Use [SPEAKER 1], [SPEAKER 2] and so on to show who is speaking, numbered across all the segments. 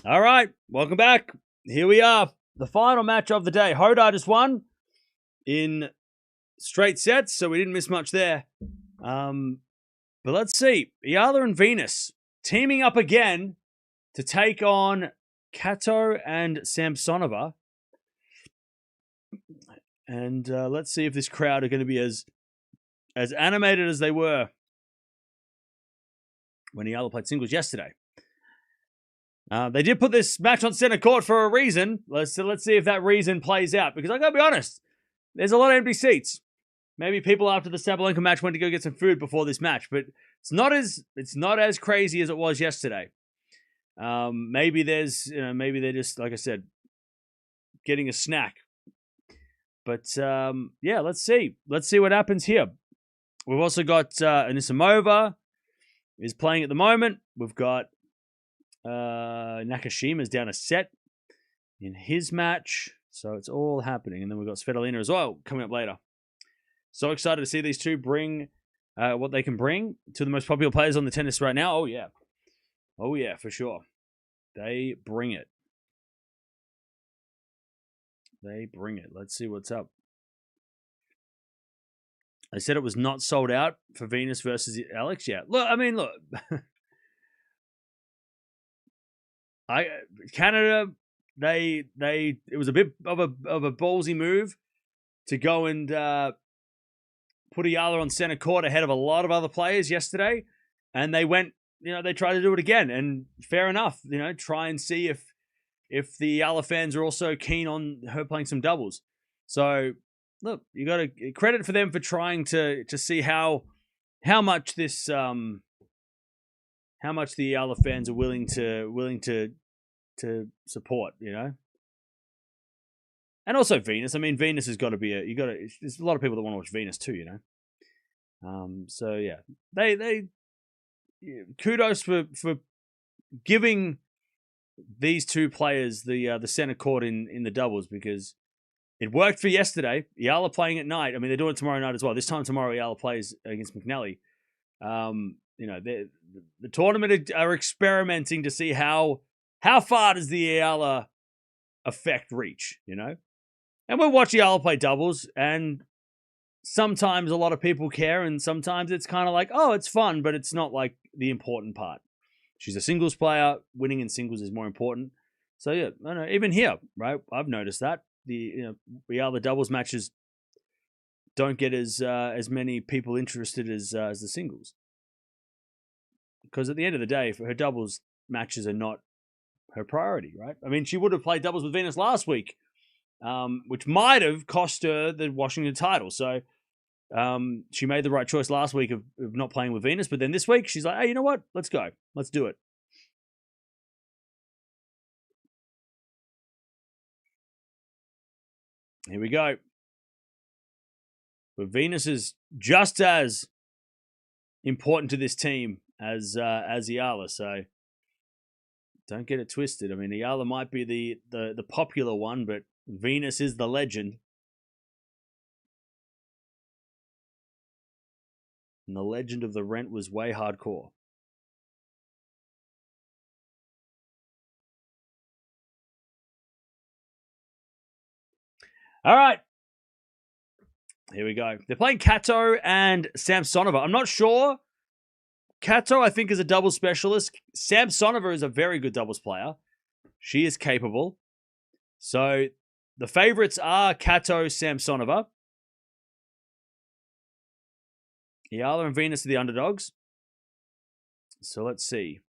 [SPEAKER 1] All right, welcome back. Here we are. The final match of the day. Hoda just won in straight sets, so we didn't miss much there. But let's see. Eala and Venus teaming up again to take on Kato and Samsonova. And let's see if this crowd are going to be as animated as they were when Eala played singles yesterday. They did put this match on center court for a reason. Let's see if that reason plays out. Because I gotta be honest, there's a lot of empty seats. Maybe people after the Sabalenka match went to go get some food before this match, but it's not as crazy as it was yesterday. Maybe they're just, like I said, getting a snack. But yeah, let's see what happens here. We've also got Anisimova is playing at the moment. We've got Nakashima's down a set in his match, so it's all happening. And then we've got Svitolina as well coming up later. So excited to see these two bring what they can bring to the most popular players on the tennis right now. Oh yeah, for sure. They bring it. Let's see what's up. I said it was not sold out for Venus versus Alex yet. Look. Canada, it was a bit of a ballsy move to go and put Eala on center court ahead of a lot of other players yesterday, and they went, they tried to do it again, and fair enough, try and see if the Eala fans are also keen on her playing some doubles. So look, you got to credit for them for trying to see how much this how much the Eala fans are willing to support, and also Venus. I mean, Venus has got to be there's a lot of people that want to watch Venus too, So yeah, they kudos for giving these two players the center court in the doubles, because it worked for yesterday. Eala playing at night. I mean, they're doing it tomorrow night as well. This time tomorrow, Eala plays against McNally. The tournament are experimenting to see how far does the Eala effect reach, And we'll watch Eala play doubles, and sometimes a lot of people care, and sometimes it's kind of like, oh, it's fun, but it's not like the important part. She's a singles player. Winning in singles is more important. So yeah, I know, even here, right? I've noticed that the Eala doubles matches don't get as many people interested as the singles. Because at the end of the day, her doubles matches are not her priority, right? I mean, she would have played doubles with Venus last week, which might have cost her the Washington title. So she made the right choice last week of not playing with Venus. But then this week, she's like, hey, you know what? Let's go. Let's do it. Here we go. But Venus is just as important to this team as Eala, so don't get it twisted. I mean, Eala might be the popular one, but Venus is the legend. And the legend of the rent was way hardcore. All right. Here we go. They're playing Kato and Samsonova. I'm not sure. Kato, I think, is a doubles specialist. Samsonova is a very good doubles player. She is capable. So the favorites are Kato, Samsonova. Eala and Venus are the underdogs. So let's see.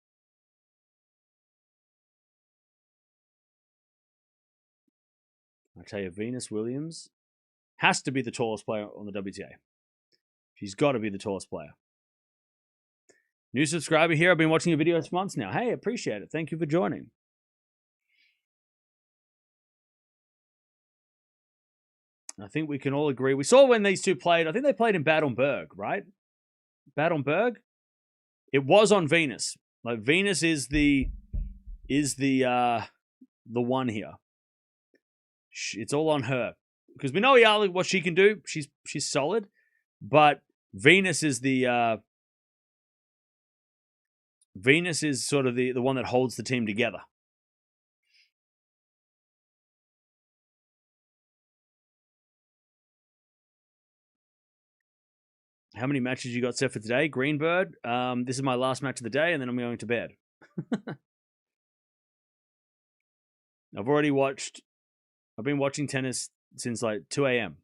[SPEAKER 1] I tell you, Venus Williams has to be the tallest player on the WTA. She's got to be the tallest player. New subscriber here. I've been watching your videos for months now. Hey, appreciate it. Thank you for joining. I think we can all agree. We saw when these two played. I think they played in Bad on Berg, right? Bad on Berg. It was on Venus. Like Venus is the one here. It's all on her, because we know Eala, what she can do. She's solid, but Venus is the Venus is sort of the one that holds the team together. How many matches you got set for today? Greenbird. This is my last match of the day, and then I'm going to bed. I've been watching tennis since like 2 a.m.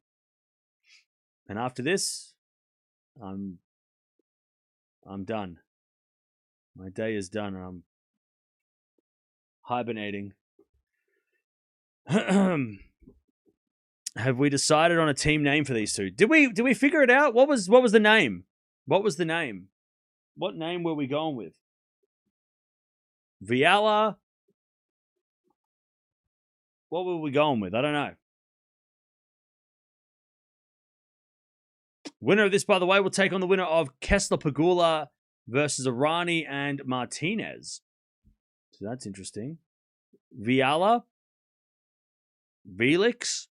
[SPEAKER 1] And after this, I'm done. My day is done, and I'm hibernating. Have we decided on a team name for these two? Did we figure it out? What was the name? What was the name? What name were we going with? Viala? What were we going with? I don't know. Winner of this, by the way, will take on the winner of Kessler Pegula versus Arani and Martinez. So that's interesting. Viala? Velix?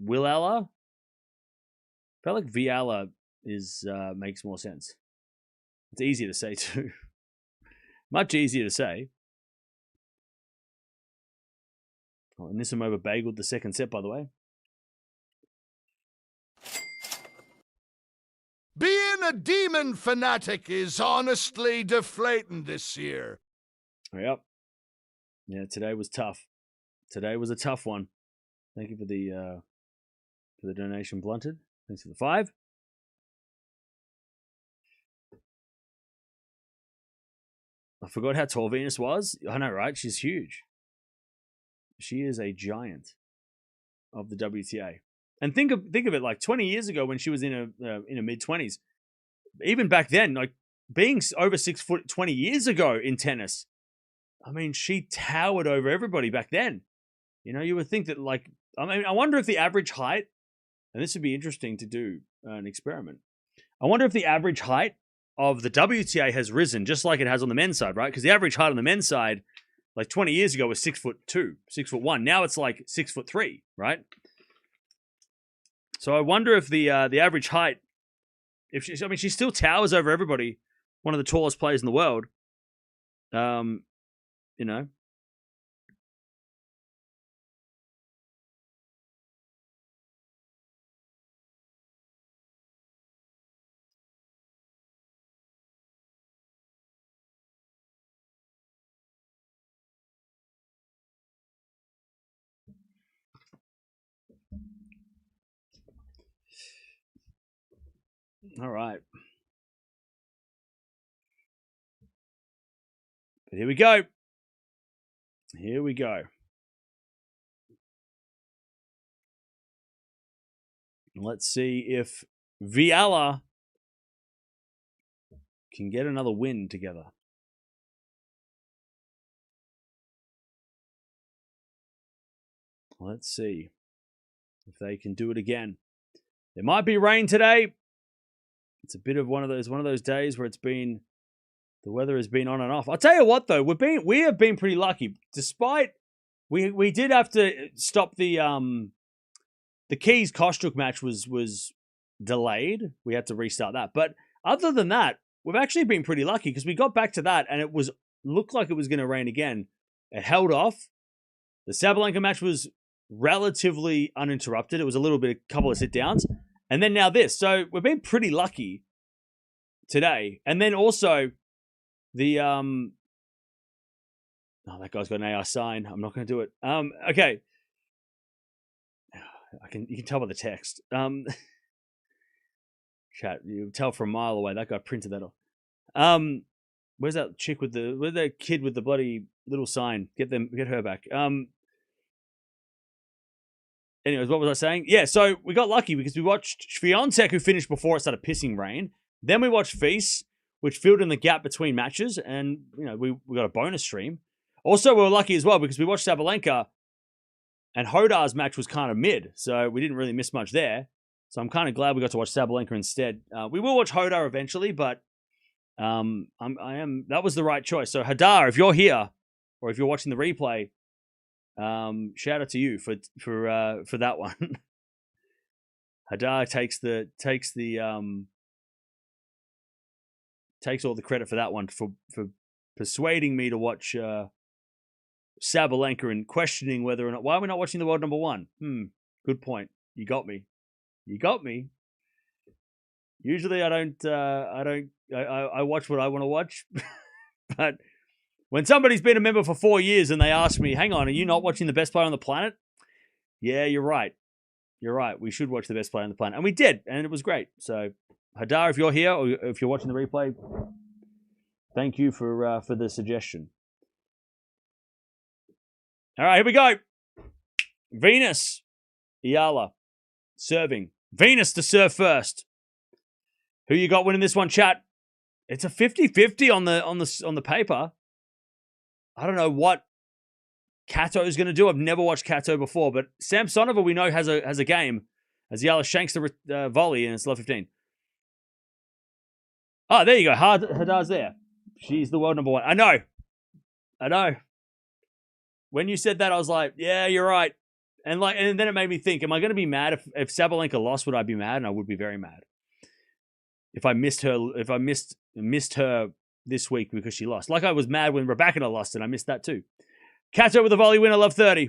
[SPEAKER 1] Willella? I feel like Viala makes more sense. It's easier to say too. Much easier to say. Oh, Nisimova bageled the second set, by the way.
[SPEAKER 2] Being a demon fanatic is honestly deflating this year.
[SPEAKER 1] Yep. Yeah, today was tough. Today was a tough one. Thank you for the donation, Blunted. Thanks for the 5. I forgot how tall Venus was. I know, right? She's huge. She is a giant of the WTA. And think of it like 20 years ago when she was in her mid-20s. Even back then, like being over 6 foot 20 years ago in tennis, I mean, she towered over everybody back then. You know, you would think that like, I mean, I wonder if the average height, and this would be interesting to do an experiment. I wonder if the average height of the WTA has risen just like it has on the men's side, right? Because the average height on the men's side, like 20 years ago, was 6'2", 6'1". Now it's like 6'3", right? So I wonder if the average height, she still towers over everybody, one of the tallest players in the world. You know. All right. But here we go. Here we go. Let's see if Viala can get another win together. Let's see if they can do it again. There might be rain today. It's a bit of one of those days where the weather has been on and off. I'll tell you what though, we have been pretty lucky. Despite we did have to stop the Keys Kostruk match was delayed. We had to restart that. But other than that, we've actually been pretty lucky because we got back to that and it looked like it was going to rain again. It held off. The Sabalenka match was relatively uninterrupted. It was a couple of sit downs. And then now this. So we've been pretty lucky today. And then also the that guy's got an AI sign. I'm not going to do it. Okay. You can tell by the text. Chat, you tell from a mile away. That guy printed that off. Where's that chick where's that kid with the bloody little sign? Get her back. Anyways, what was I saying? Yeah, so we got lucky because we watched Swiatek, who finished before it started pissing rain. Then we watched Feast, which filled in the gap between matches, and we got a bonus stream. Also, we were lucky as well because we watched Sabalenka, and Hodar's match was kind of mid, so we didn't really miss much there. So I'm kind of glad we got to watch Sabalenka instead. We will watch Hodar eventually, but that was the right choice. So Hadar, if you're here or if you're watching the replay, shout out to you for that one. Hadar takes all the credit for that one for persuading me to watch Sabalenka and questioning whether or not why are we not watching the world number one. Good point. You got me. You got me. Usually I don't. I watch what I want to watch, but when somebody's been a member for 4 years and they ask me, "Hang on, are you not watching the best player on the planet?" Yeah, you're right. You're right. We should watch the best player on the planet, and we did, and it was great. So, Hadar, if you're here or if you're watching the replay, thank you for the suggestion. All right, here we go. Venus Eala serving. Venus to serve first. Who you got winning this one, chat? It's a 50-50 on the paper. I don't know what Kato is going to do. I've never watched Kato before, but Samsonova we know has a game as Eala shanks the volley and it's love 15. Oh, there you go. Hadar's there. She's the world number one. I know. When you said that, I was like, yeah, you're right. And then it made me think, am I going to be mad if Sabalenka lost? Would I be mad? And I would be very mad. If I missed her this week because she lost. Like I was mad when Raducanu lost and I missed that too. Kato with a volley win, I love 30.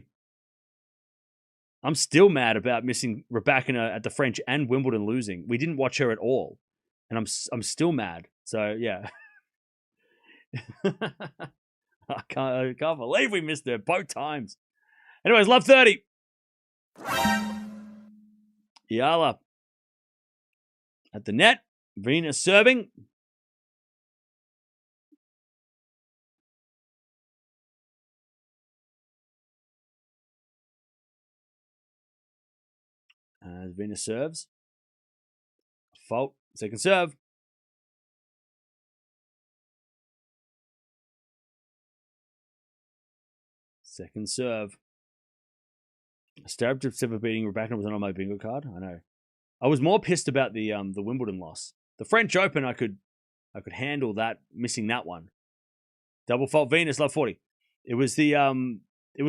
[SPEAKER 1] I'm still mad about missing Raducanu at the French and Wimbledon losing. We didn't watch her at all. And I'm still mad. So yeah. I can't believe we missed her both times. Anyways, love 30. Eala at the net. Venus serving. As Venus serves. Fault. Second serve. Second serve. Stereotypes ever beating Raducanu was not on my bingo card. I know. I was more pissed about the Wimbledon loss. The French Open, I could handle that, missing that one. Double fault Venus, love 40. It was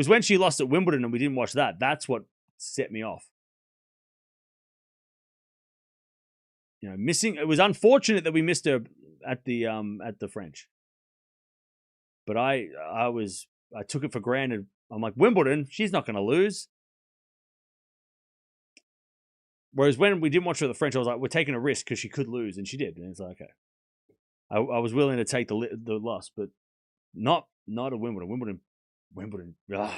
[SPEAKER 1] when she lost at Wimbledon and we didn't watch that. That's what set me off. You know, missing. It was unfortunate that we missed her at the French. But I took it for granted. I'm like, Wimbledon, she's not going to lose. Whereas when we didn't watch her at the French, I was like, we're taking a risk because she could lose, and she did. And it's like, okay. I was willing to take the loss, but not a Wimbledon. Wimbledon. I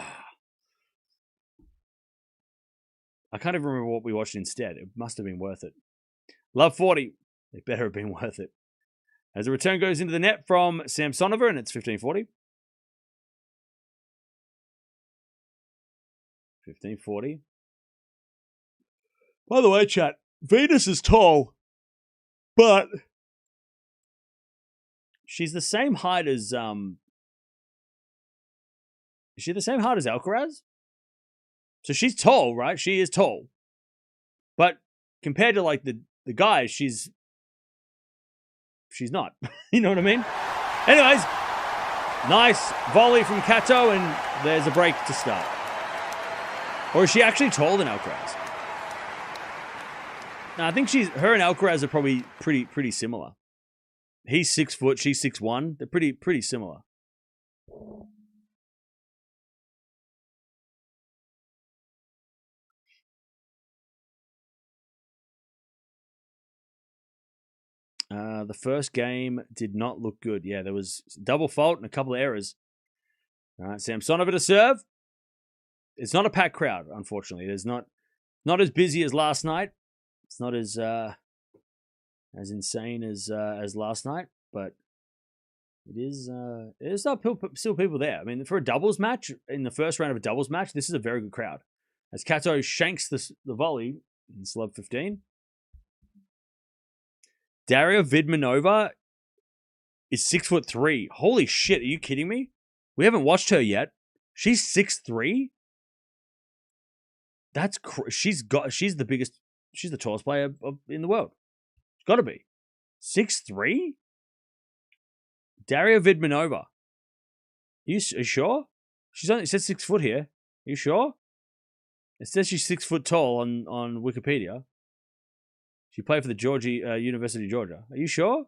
[SPEAKER 1] can't even remember what we watched instead. It must have been worth it. Love 40. It better have been worth it. As a return goes into the net from Samsonova, and it's 15-40. 15-40. By the way, chat, Venus is tall, but she's the same height as is she the same height as Alcaraz? So she's tall, right? She is tall. But compared to like the guys, she's not. You know what I mean? Anyways, nice volley from Kato, and there's a break to start. Or is she actually taller than Alcaraz? No, I think her and Alcaraz are probably pretty similar. He's 6 foot, she's 6'1". They're pretty similar. The first game did not look good. Yeah, there was double fault and a couple of errors. All right, Samsonova to serve. It's not a packed crowd, unfortunately. There's not as busy as last night. It's not as insane as last night, but it is still people there. I mean, for a doubles match, in the first round of a doubles match, this is a very good crowd. As Kato shanks the volley in slub 15. Daria Vidmanova is 6'3". Holy shit, are you kidding me? We haven't watched her yet. She's 6'3". That's she's the biggest. She's the tallest player in the world. It's got to be 6'3". Daria Vidmanova. Are you sure? It says 6 foot here. Are you sure? It says she's 6 foot tall on Wikipedia. She played for the University of Georgia. Are you sure?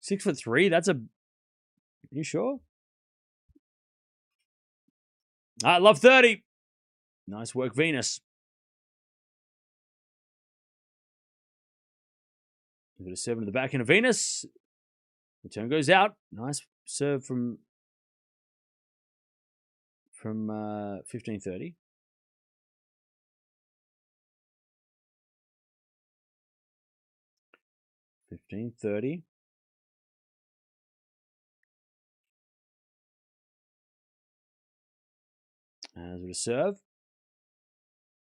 [SPEAKER 1] 6'3". Are you sure? I love 30. Nice work, Venus. Got a serve into the backhand of Venus. Return goes out. Nice serve from 15-30. As with a serve.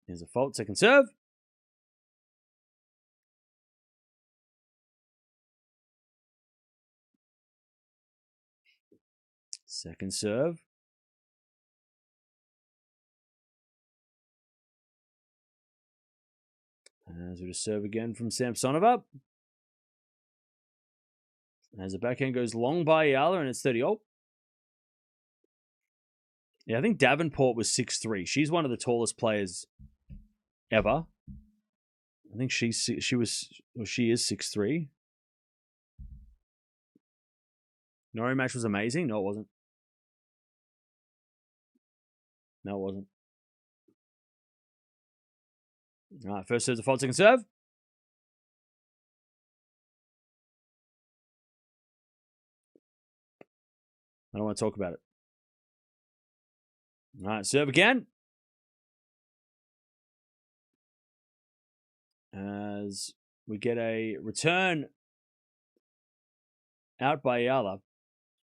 [SPEAKER 1] Here's a fault. Second serve. Second serve. As with a serve again from Samsonova. As the backhand goes long by Eala, and it's 30-all. Yeah, I think Davenport was 6'3". She's one of the tallest players ever. I think she is 6'3". Nori match was amazing. No, it wasn't. No, it wasn't. All right, first serve's a fault, second serve. I don't want to talk about it. All right, serve again. As we get a return out by Eala.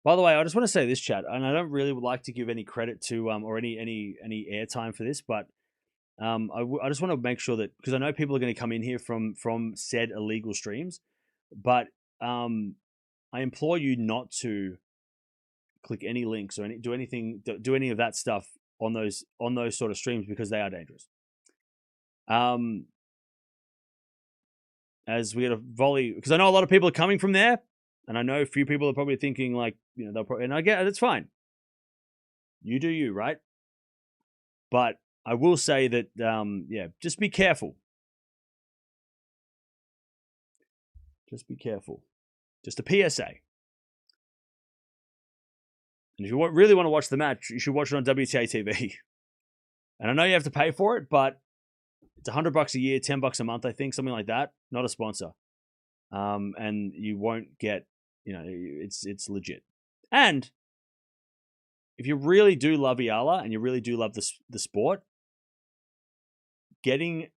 [SPEAKER 1] By the way, I just want to say this, chat, and I don't really like to give any credit to or any airtime for this, but I just want to make sure that, because I know people are going to come in here from said illegal streams, but I implore you not to click any links or do any of that stuff on those sort of streams, because they are dangerous. As we get a volley, because I know a lot of people are coming from there, and I know a few people are probably thinking like, they'll probably, and I get it, it's fine. You do you, right? But I will say that, just be careful. Just be careful. Just a PSA. And if you really want to watch the match, you should watch it on WTA TV. And I know you have to pay for it, but it's $100 a year, $10 a month, I think, something like that. Not a sponsor. And you won't get, it's legit. And if you really do love Eala and you really do love the sport, getting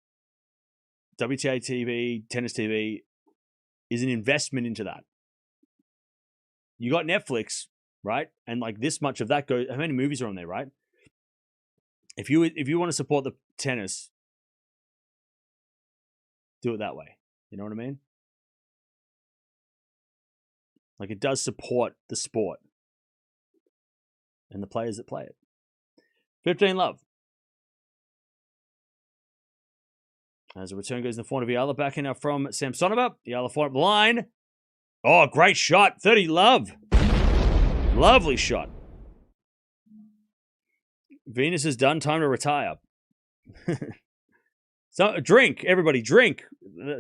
[SPEAKER 1] WTA TV, Tennis TV is an investment into that. You got Netflix, right? And like this much of that goes, how many movies are on there, right? If you want to support the tennis, do it that way. You know what I mean? Like, it does support the sport and the players that play it. 15 love. As a return goes in the front of Eala, back in now from Samsonova. Eala fought up the line. Oh, great shot. 30 love. Lovely shot. Venus is done. Time to retire. So, drink. Everybody, drink.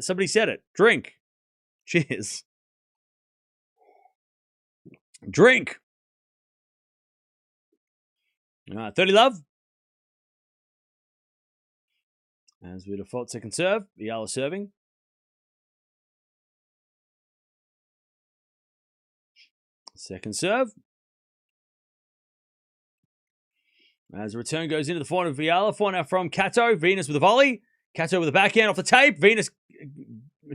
[SPEAKER 1] Somebody said it. Drink. Cheers. Drink. All right, 30 love. As we default second serve, Eala serving. Second serve. As the return goes into the forehand of Eala. Forehand from Kato. Venus with a volley. Kato with a backhand off the tape. Venus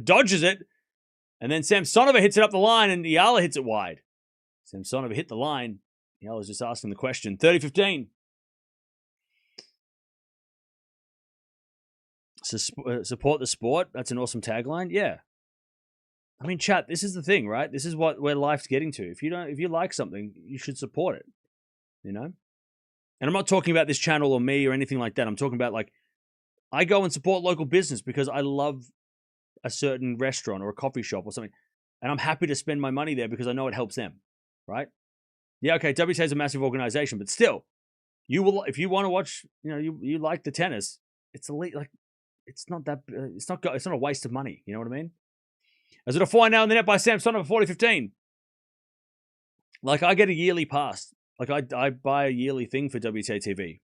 [SPEAKER 1] dodges it. And then Samsonova hits it up the line and Eala hits it wide. Samsonova hit the line. Eala's just asking the question. 30-15. Support the sport. That's an awesome tagline. Yeah. I mean, chat, this is the thing, right? This is where life's getting to. If you like something, you should support it. And I'm not talking about this channel or me or anything like that. I'm talking about, like, I go and support local business because I love a certain restaurant or a coffee shop or something. And I'm happy to spend my money there because I know it helps them, right? Yeah, okay, WTA is a massive organization, but still, you will, if you want to watch, you like the tennis, it's not a waste of money. You know what I mean? As it a 4 now in the net by Samsonova, 40-15. Like, I get a yearly pass. Like, I buy a yearly thing for WTA TV.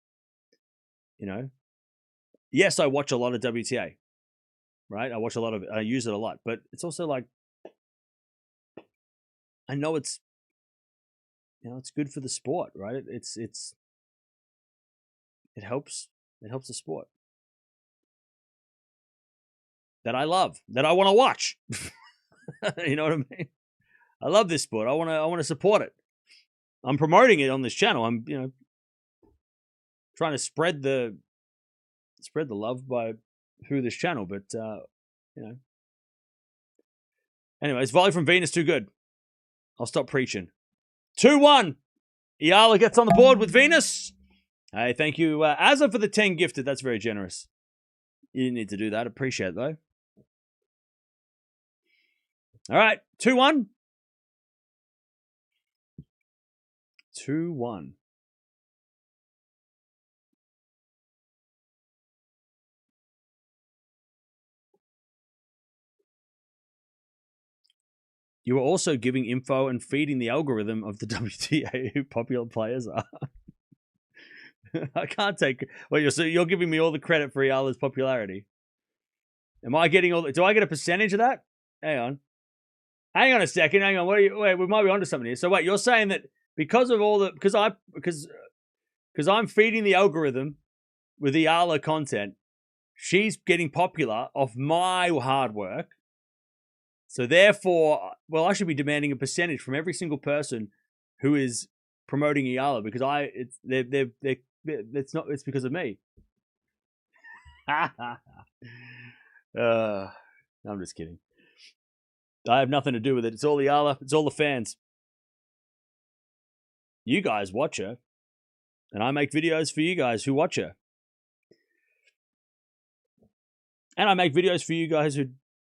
[SPEAKER 1] Yes, I watch a lot of WTA, right? I use it a lot, but it's also like, I know it's it's good for the sport, right? It helps the sport that I love, that I want to watch. You know what I mean? I love this sport. I want to support it. I'm promoting it on this channel. I'm trying to spread the love through this channel, but anyways, volley from Venus too good. I'll stop preaching. 2-1. Eala gets on the board with Venus. Hey, thank you, Azza, for the 10 gifted. That's very generous. You didn't need to do that. Appreciate it, though. All right, 2-1. 2-1. You are also giving info and feeding the algorithm of the WTA who popular players are. I can't take... Well, so you're giving me all the credit for Eala's popularity. Am I getting all... Do I get a percentage of that? Hang on. Hang on a second. Hang on. Wait, we might be onto something here. So wait, you're saying that because of all the... Because I'm feeding the algorithm with Eala content, she's getting popular off my hard work. So therefore, well, I should be demanding a percentage from every single person who is promoting Eala because it's because of me. I'm just kidding. I have nothing to do with it. It's all Eala. It's all the fans. You guys watch her, and I make videos for you guys who watch her, and I make videos for you guys who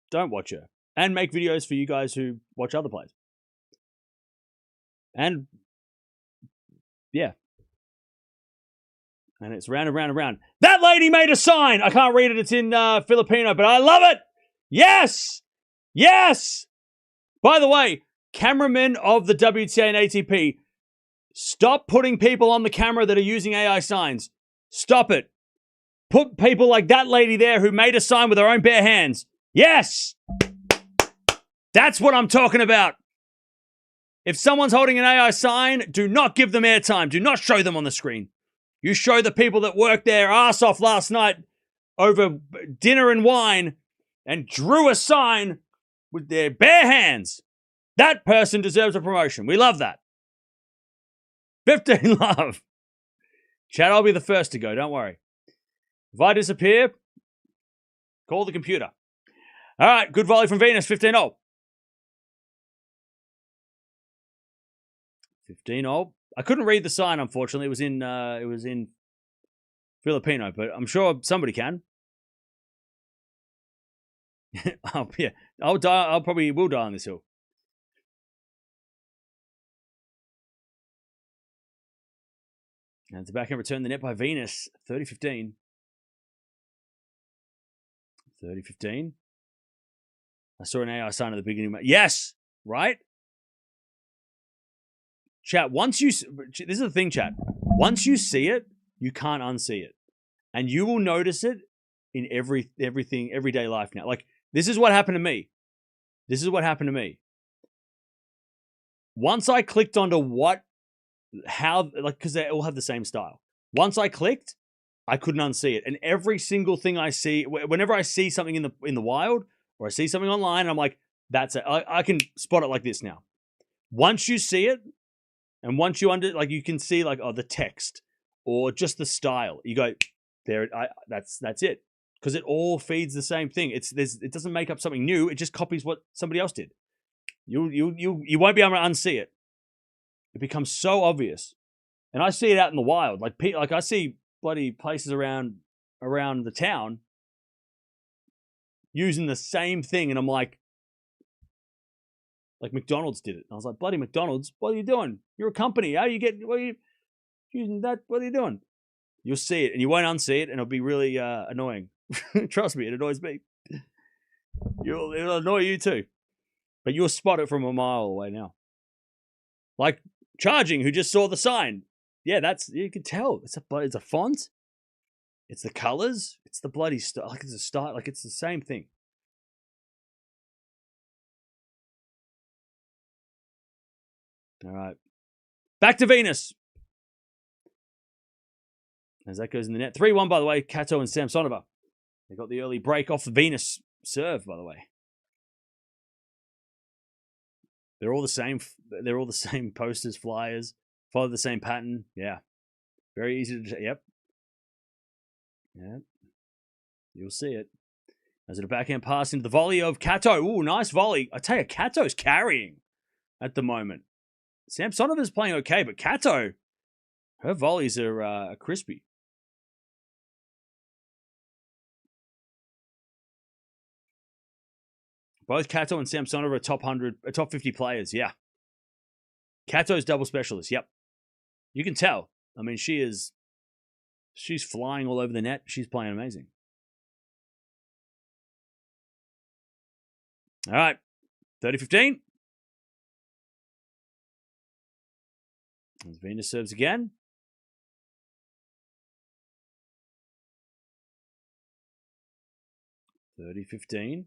[SPEAKER 1] don't watch her. And make videos for you guys who watch other players. And, yeah. And it's round and round and round. That lady made a sign! I can't read it. It's in Filipino, but I love it! Yes! Yes! By the way, cameramen of the WTA and ATP, stop putting people on the camera that are using AI signs. Stop it. Put people like that lady there who made a sign with her own bare hands. Yes! That's what I'm talking about. If someone's holding an AI sign, do not give them airtime. Do not show them on the screen. You show the people that worked their ass off last night over dinner and wine and drew a sign with their bare hands. That person deserves a promotion. We love that. 15 love. Chad, I'll be the first to go. Don't worry. If I disappear, call the computer. All right, good volley from Venus. 15-0. 15-0. I couldn't read the sign, unfortunately. It was in Filipino, but I'm sure somebody can. Yeah, I'll die. I'll probably will die on this hill. And to back and return the net by Venus, 30-15. 30-15. I saw an AI sign at the beginning. Yes, right? Chat, this is the thing, chat. Once you see it, you can't unsee it. And you will notice it in everything, everyday life now. Like, this is what happened to me. This is what happened to me. Once I clicked onto because they all have the same style. Once I clicked, I couldn't unsee it. And every single thing I see, whenever I see something in the wild, or I see something online, and I'm like, that's it. I can spot it like this now. Once you see it, and once you you can see the text or just the style. You go there. That's it, because it all feeds the same thing. It doesn't make up something new. It just copies what somebody else did. You won't be able to unsee it. It becomes so obvious, and I see it out in the wild. Like I see bloody places around the town using the same thing, and I'm like McDonald's did it. And I was like, bloody McDonald's, what are you doing? You're a company. What are you using that? What are you doing? You'll see it, and you won't unsee it, and it'll be really annoying. Trust me, it annoys me. It'll annoy you too. But you'll spot it from a mile away now. Like Charging, who just saw the sign. Yeah, you can tell. It's a font. It's the colors. It's the bloody style. It's a style. It's the same thing. All right. Back to Venus. As that goes in the net. 3-1, by the way, Kato and Samsonova. They got the early break off the Venus serve, by the way. They're all the same. They're all the same posters, flyers. Follow the same pattern. Yeah. Very easy to... Yep. Yeah. You'll see it. As a backhand pass into the volley of Kato. Ooh, nice volley. I tell you, Kato's carrying at the moment. Samsonova's playing okay, but Kato, her volleys are crispy. Both Kato and Samsonova are top 50 players. Yeah. Kato's double specialist. Yep. You can tell. I mean, she's flying all over the net. She's playing amazing. All right. 30-15. As Venus serves again. $30-15.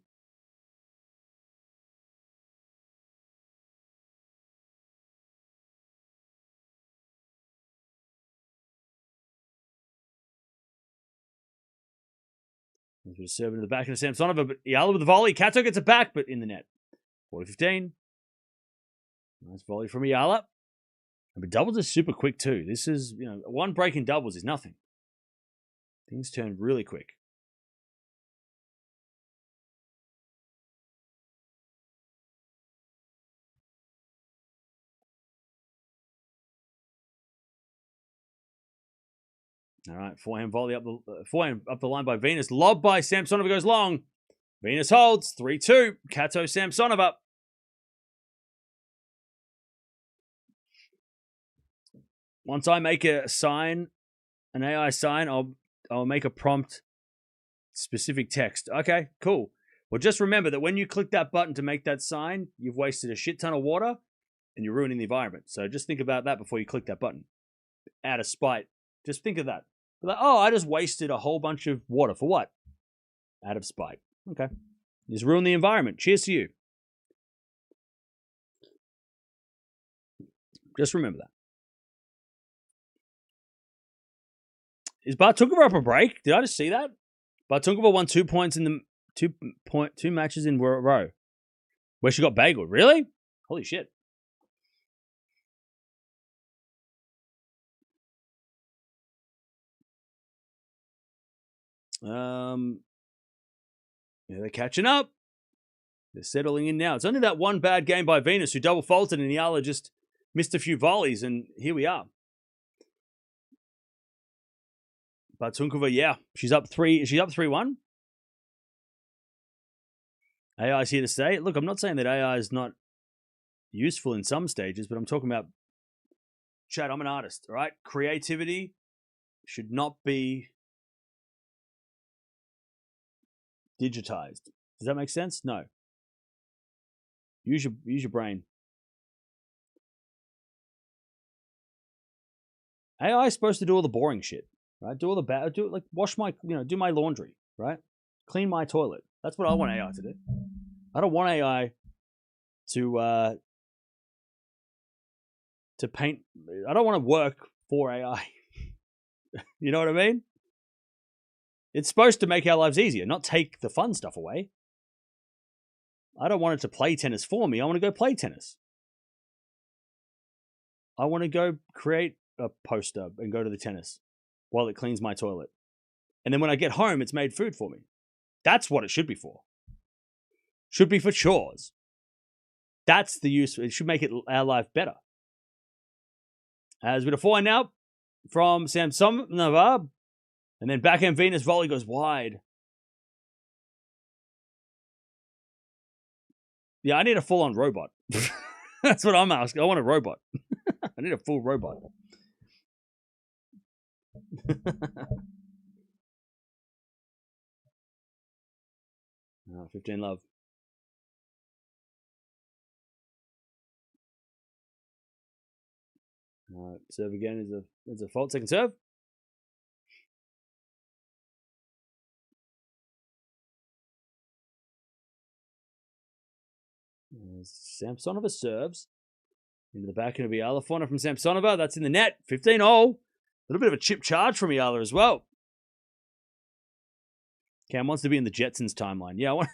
[SPEAKER 1] We're serving to the back of Samsonova, but Eala with the volley. Kato gets it back, but in the net. 40-15. Nice volley from Eala. But doubles are super quick too. This is, one break in doubles is nothing. Things turn really quick. All right, forehand volley up the line by Venus. Lob by Samsonova goes long. Venus holds 3-2. Kato Samsonova. Once I make a sign, an AI sign, I'll make a prompt specific text. Okay, cool. Well, just remember that when you click that button to make that sign, you've wasted a shit ton of water and you're ruining the environment. So just think about that before you click that button. Out of spite. Just think of that. Like, oh, I just wasted a whole bunch of water. For what? Out of spite. Okay. You just ruin the environment. Cheers to you. Just remember that. Is Bartunkova up a break? Did I just see that? Bartunkova won 2 points in the two matches in a row. Where she got bageled. Really? Holy shit. Yeah, they're catching up. They're settling in now. It's only that one bad game by Venus who double faulted and Eala just missed a few volleys, and here we are. Bartunkova, yeah, she's up 3-1. AI is here to stay. Look, I'm not saying that AI is not useful in some stages, but I'm talking about, Chad, I'm an artist, all right? Creativity should not be digitized. Does that make sense? No. Use your brain. AI is supposed to do all the boring shit, right? Do it like wash my, do my laundry, right? Clean my toilet. That's what I want AI to do. I don't want AI to paint. I don't want to work for AI. You know what I mean? It's supposed to make our lives easier, not take the fun stuff away. I don't want it to play tennis for me. I want to go play tennis. I want to go create a poster and go to the tennis while it cleans my toilet. And then when I get home, it's made food for me. That's what it should be for. Should be for chores. That's the use. It should make our life better. As with a forehand now from Samsonova. And then backhand Venus volley goes wide. Yeah, I need a full-on robot. That's what I'm asking. I want a robot. I need a full robot. 15 love. Serve again is a fault. Second serve. Samsonova serves. Into the backhand of Eala. Forehand from Samsonova. That's in the net. 15-0. A little bit of a chip charge from Eala as well. Cam wants to be in the Jetsons timeline. Yeah, I want.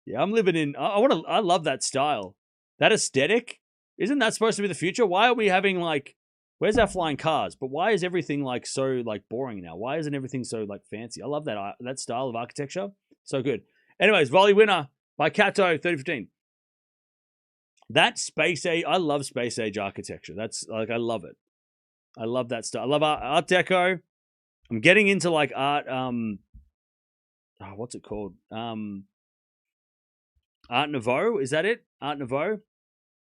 [SPEAKER 1] Yeah, I'm living in. I love that style, that aesthetic. Isn't that supposed to be the future? Why are we having like? Where's our flying cars? But why is everything like so like boring now? Why isn't everything so like fancy? I love that style of architecture. So good. Anyways, volley winner by Kato, 30-15. That space age. I love space age architecture. That's like I love it. I love that style. I love Art Deco. I'm getting into like art. What's it called? Art Nouveau, is that it? Art Nouveau.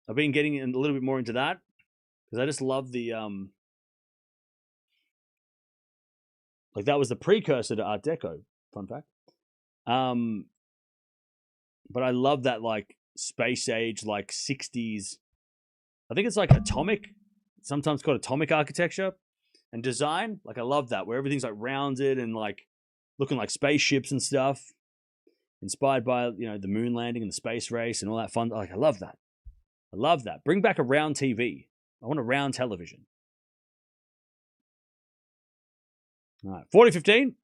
[SPEAKER 1] I've been getting a little bit more into that because I just love the like that was the precursor to Art Deco. Fun fact. But I love that like space age, like 60s. I think it's like atomic, sometimes called atomic architecture and design. Like I love that where everything's like rounded and like looking like spaceships and stuff. Inspired by, the moon landing and the space race and all that fun. Like, I love that. I love that. Bring back a round TV. I want a round television. All right, 40-15.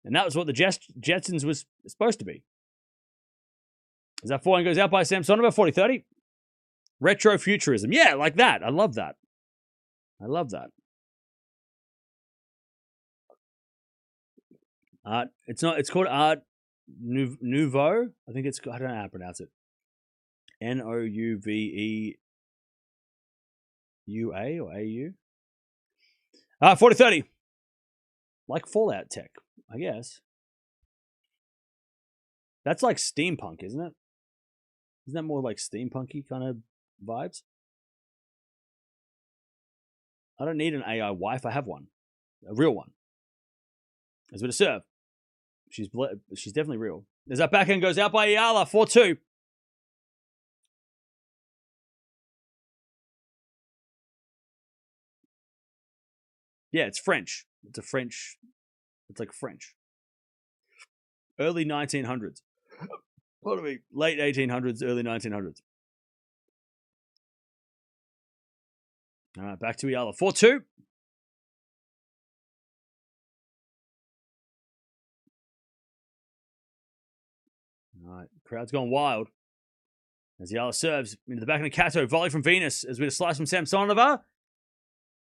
[SPEAKER 1] And that was what the Jetsons was supposed to be. As that forehand goes out by Samsonova, 40-30. Retro futurism. Yeah, like that. I love that. I love that. Art. It's called Art Nouveau. I think it's. I don't know how to pronounce it. Nouveua or AU. 40-30. Like Fallout tech, I guess. That's like steampunk, isn't it? Isn't that more like steampunky kind of vibes? I don't need an AI wife. I have one, a real one. As with a serve. She's definitely real. As that backhand goes out by Eala, 4-2. Yeah, it's French. It's like French. Early 1900s. What do we? Late 1800s, early 1900s. All right, back to Eala, 4-2. All right, crowd's gone wild. As Eala serves into the back of Kato, volley from Venus as we slice from Samsonova.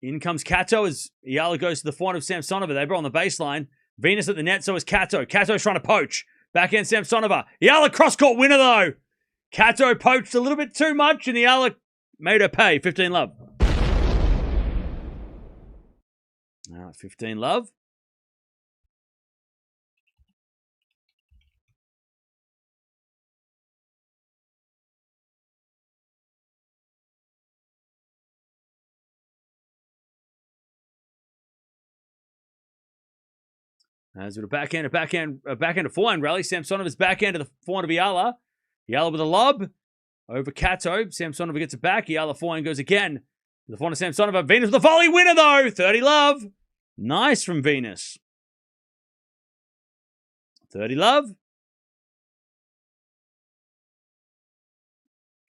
[SPEAKER 1] In comes Kato as Eala goes to the forehand of Samsonova. They brought on the baseline. Venus at the net, so is Kato. Kato's trying to poach. Backhand Samsonova. Eala cross-court winner, though. Kato poached a little bit too much, and Eala made her pay. 15-love. All right, 15-love. As with a backhand to forehand rally. Samsonova's backhand to the forehand of Eala. Eala with a lob over Kato. Samsonova gets it back. Eala forehand goes again. The forehand of Samsonova. Venus with a volley winner, though. 30-love. Nice from Venus. 30-love.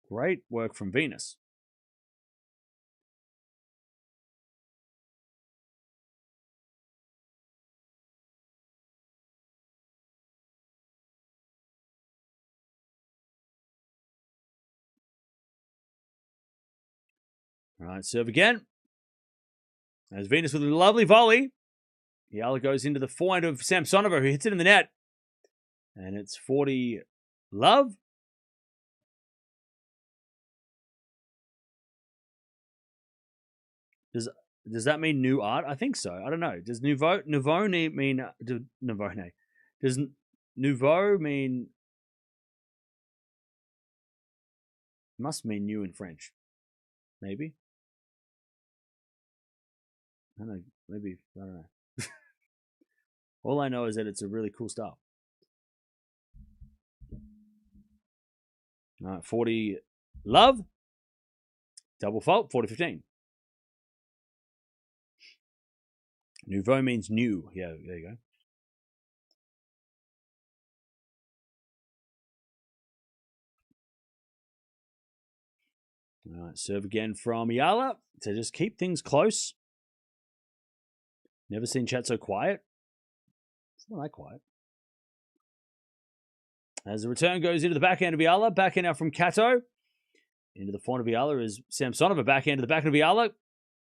[SPEAKER 1] Great work from Venus. All right, serve again. As Venus with a lovely volley. Eala goes into the forehand of Samsonova, who hits it in the net. And it's 40-love. Does that mean new art? I think so. I don't know. Does nouveau mean nouveau? Does nouveau mean must mean new in French? Maybe. I don't know. Maybe I don't know. All I know is that it's a really cool style. All right, 40-love. Double fault. 40-15. Nouveau means new. Yeah, there you go. All right, serve again from Eala to just keep things close. Never seen chat so quiet. It's not that quiet. As the return goes into the backhand of Eala, backhand now from Kato. Into the front of Eala is Samsonova, backhand to the backhand of Eala.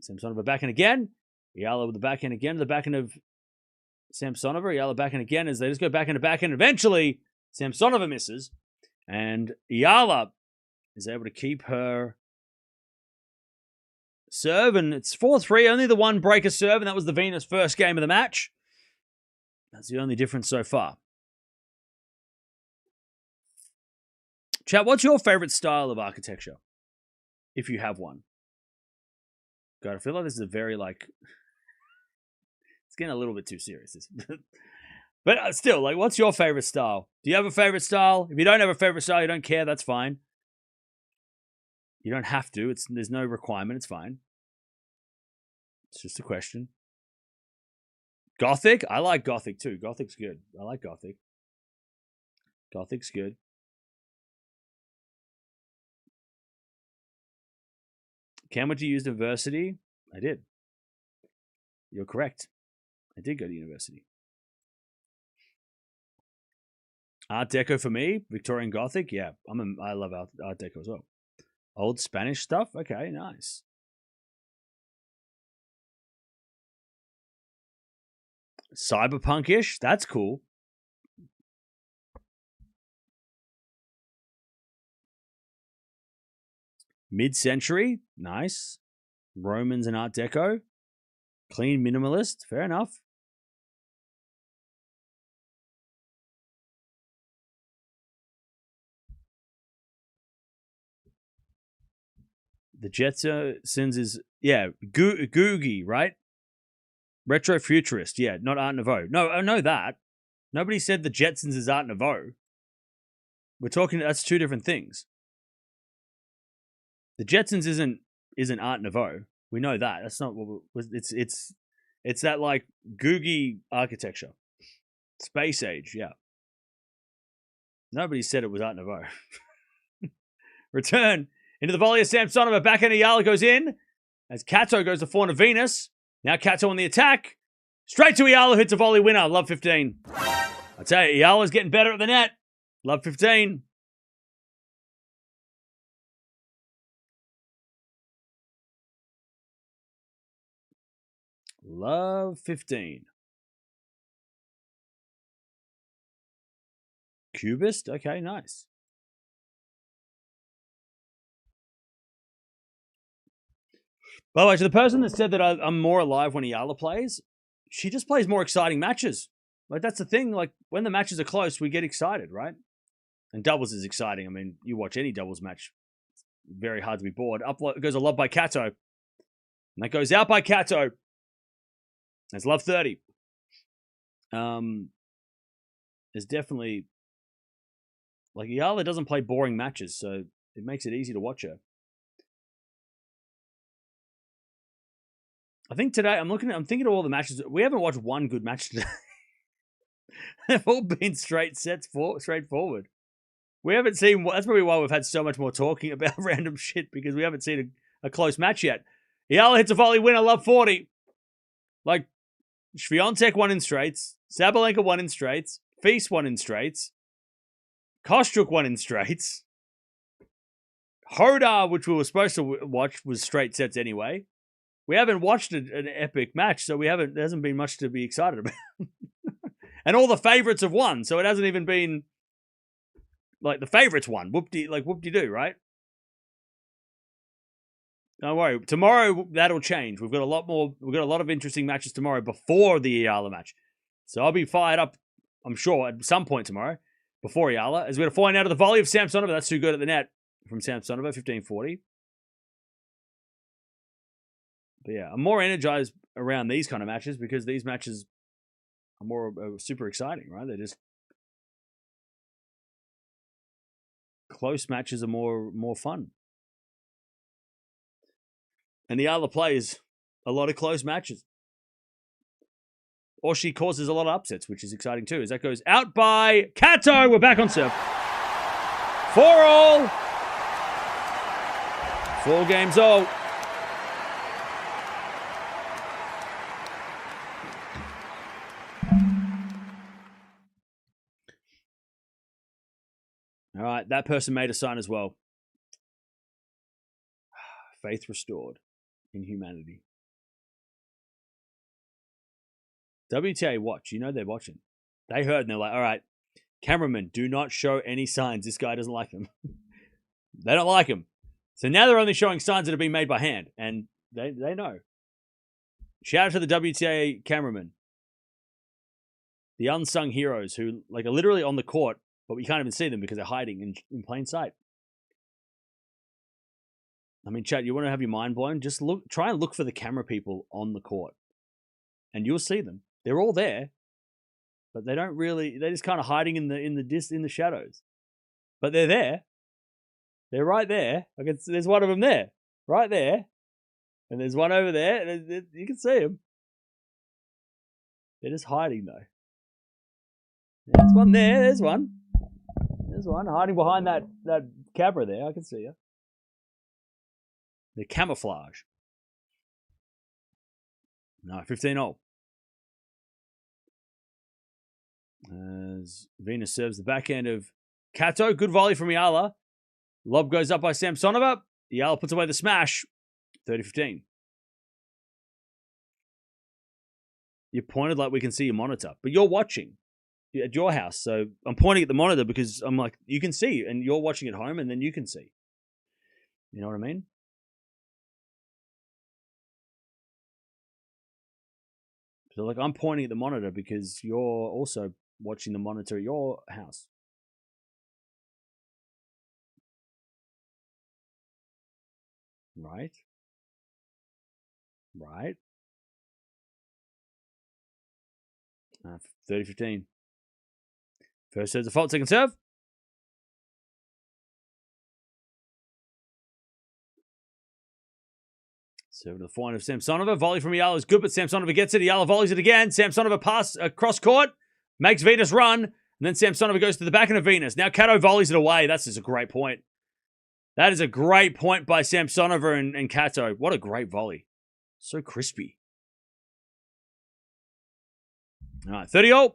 [SPEAKER 1] Samsonova backhand again. Eala with the backhand again to the backhand of Samsonova. Eala backhand again as they just go backhand to backhand. Eventually, Samsonova misses. And Eala is able to keep her serve. And it's 4-3. Only the one breaker serve. And that was the Venus first game of the match. That's the only difference so far. Chat, what's your favorite style of architecture? If you have one. God, I feel like this is a very, it's getting a little bit too serious. But still, what's your favorite style? Do you have a favorite style? If you don't have a favorite style, you don't care, that's fine. You don't have to. There's no requirement. It's fine. It's just a question. Gothic? I like Gothic too. Gothic's good. I like Gothic. Gothic's good. Cam, went to university? I did. You're correct. I did go to university. Art Deco for me? Victorian Gothic? Yeah, I love Art Deco as well. Old Spanish stuff? Okay, nice. Cyberpunk-ish? That's cool. Mid-century? Nice. Romans and Art Deco? Clean minimalist? Fair enough. The Jetsons is, Googie, right? Retro futurist, yeah, not Art Nouveau. No, I know that. Nobody said the Jetsons is Art Nouveau. We're talking, that's two different things. The Jetsons isn't Art Nouveau. We know that. That's not what it's that Googie architecture. Space age, yeah. Nobody said it was Art Nouveau. Return into the volley of Samsonova. Backhand Eala goes in. As Kato goes to forehand of Venus. Now Kato on the attack. Straight to Eala, hits a volley winner. Love 15. I tell you, Eala's getting better at the net. Love 15. Love 15. Cubist? Okay, nice. By the way, to the person that said that I'm more alive when Eala plays, she just plays more exciting matches. That's the thing. When the matches are close, we get excited, right? And doubles is exciting. I mean, you watch any doubles match, it's very hard to be bored. Up goes a lob by Kato. And that goes out by Kato. That's love 30. There's definitely... Eala doesn't play boring matches, so it makes it easy to watch her. I think today, I'm thinking of all the matches. We haven't watched one good match today. They've all been straight sets, straightforward. We haven't seen, that's probably why we've had so much more talking about random shit, because we haven't seen a close match yet. Eala hits a volley winner, love 40. Swiatek won in straights. Sabalenka won in straights. Feast won in straights. Kostyuk won in straights. Hoda, which we were supposed to watch, was straight sets anyway. We haven't watched an epic match, so there hasn't been much to be excited about. And all the favorites have won, so it hasn't even been the favorites won. Whoop-de-doo, right? Don't worry. Tomorrow that'll change. We've got a lot of interesting matches tomorrow before the Eala match. So I'll be fired up, I'm sure, at some point tomorrow before Eala, as we're going to find out of the volley of Samsonova. That's too good at the net from Samsonova, 15-40. But yeah, I'm more energized around these kind of matches because these matches are more super exciting, right? They're just close matches are more fun. And Eala plays a lot of close matches. Or she causes a lot of upsets, which is exciting too. As that goes out by Kato. We're back on serve. 4-all. 4 games all. All right, that person made a sign as well. Faith restored in humanity. WTA watch. You know they're watching. They heard and they're like, all right, cameramen, do not show any signs. This guy doesn't like them. They don't like him. So now they're only showing signs that have been made by hand. And they know. Shout out to the WTA cameramen. The unsung heroes who are literally on the court, but we can't even see them because they're hiding in plain sight. I mean, chat, you want to have your mind blown? Just try and look for the camera people on the court. And you'll see them. They're all there. But they don't really, they're just kind of hiding in the shadows. But they're there. They're right there. There's one of them there. Right there. And there's one over there. And you can see them. They're just hiding though. There's one there. There's one. There's one hiding behind that camera there. I can see you. The camouflage. No, 15-0. As Venus serves the backhand of Kato. Good volley from Eala. Lob goes up by Samsonova. Eala puts away the smash. 30-15. You're pointed like we can see your monitor. But you're watching at your house. So I'm pointing at the monitor because I'm like, you can see. And you're watching at home and then you can see. You know what I mean? So I'm pointing at the monitor because you're also watching the monitor at your house. Right? 30-15. First serve's a fault, second serve. Serve to the forehand of Samsonova. Volley from Eala is good, but Samsonova gets it. Eala volleys it again. Samsonova pass across court. Makes Venus run. And then Samsonova goes to the backhand of Venus. Now Kato volleys it away. That's just a great point. That is a great point by Samsonova and Kato. What a great volley. So crispy. All right, 30-0.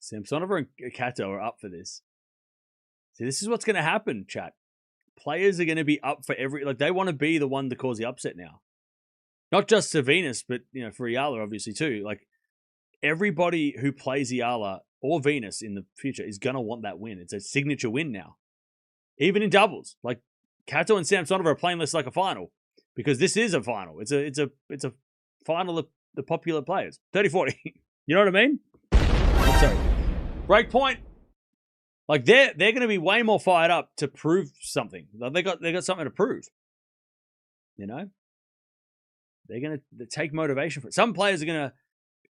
[SPEAKER 1] Samsonova and Kato are up for this. See, this is what's going to happen, chat. Players are going to be up for they want to be the one to cause the upset now. Not just to Venus, but, for Eala, obviously, too. Everybody who plays Eala or Venus in the future is going to want that win. It's a signature win now. Even in doubles. Kato and Samsonova are playing this like a final. Because this is a final. It's a final of the popular players. 30-40. You know what I mean? Sorry. Break point. They're going to be way more fired up to prove something. They got something to prove. They're going to take motivation for it. Some players are going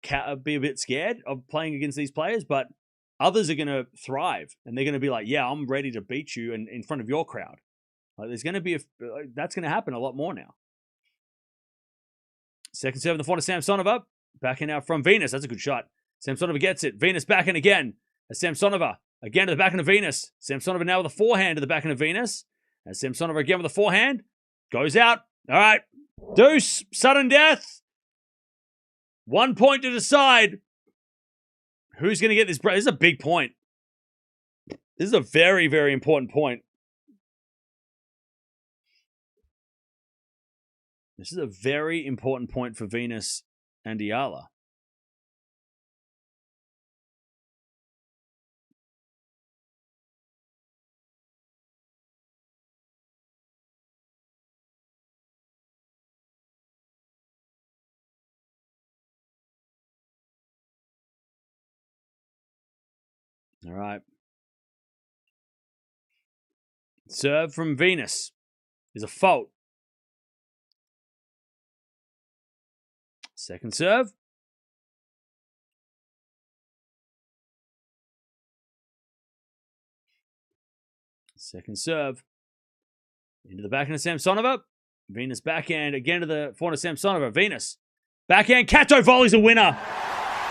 [SPEAKER 1] to be a bit scared of playing against these players, but others are going to thrive. And they're going to be like, yeah, I'm ready to beat you in front of your crowd. There's going to be that's going to happen a lot more now. Second serve in the forehand of Samsonova. Backhand out from Venus. That's a good shot. Samsonova gets it. Venus backhand again. As Samsonova again to the backhand of Venus. Samsonova now with a forehand to the backhand of Venus. As Samsonova again with a forehand. Goes out. All right. Deuce. Sudden death. 1 point to decide. Who's going to get this? This is a big point. This is a very, very important point. This is a very important point for Venus and Eala. All right. Serve from Venus is a fault. Second serve. Second serve. Into the backhand of Samsonova. Venus backhand again to the forehand of Samsonova. Venus Backhand. Kato volleys a winner.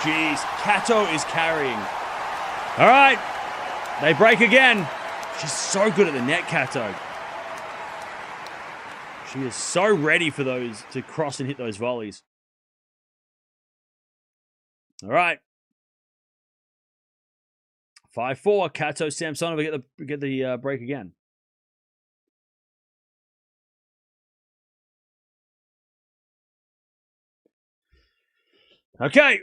[SPEAKER 1] Jeez, Kato is carrying. All right. They break again. She's so good at the net, Kato. She is so ready for those to cross and hit those volleys. All right. 5-4. Kato Samsonova get the break again. Okay.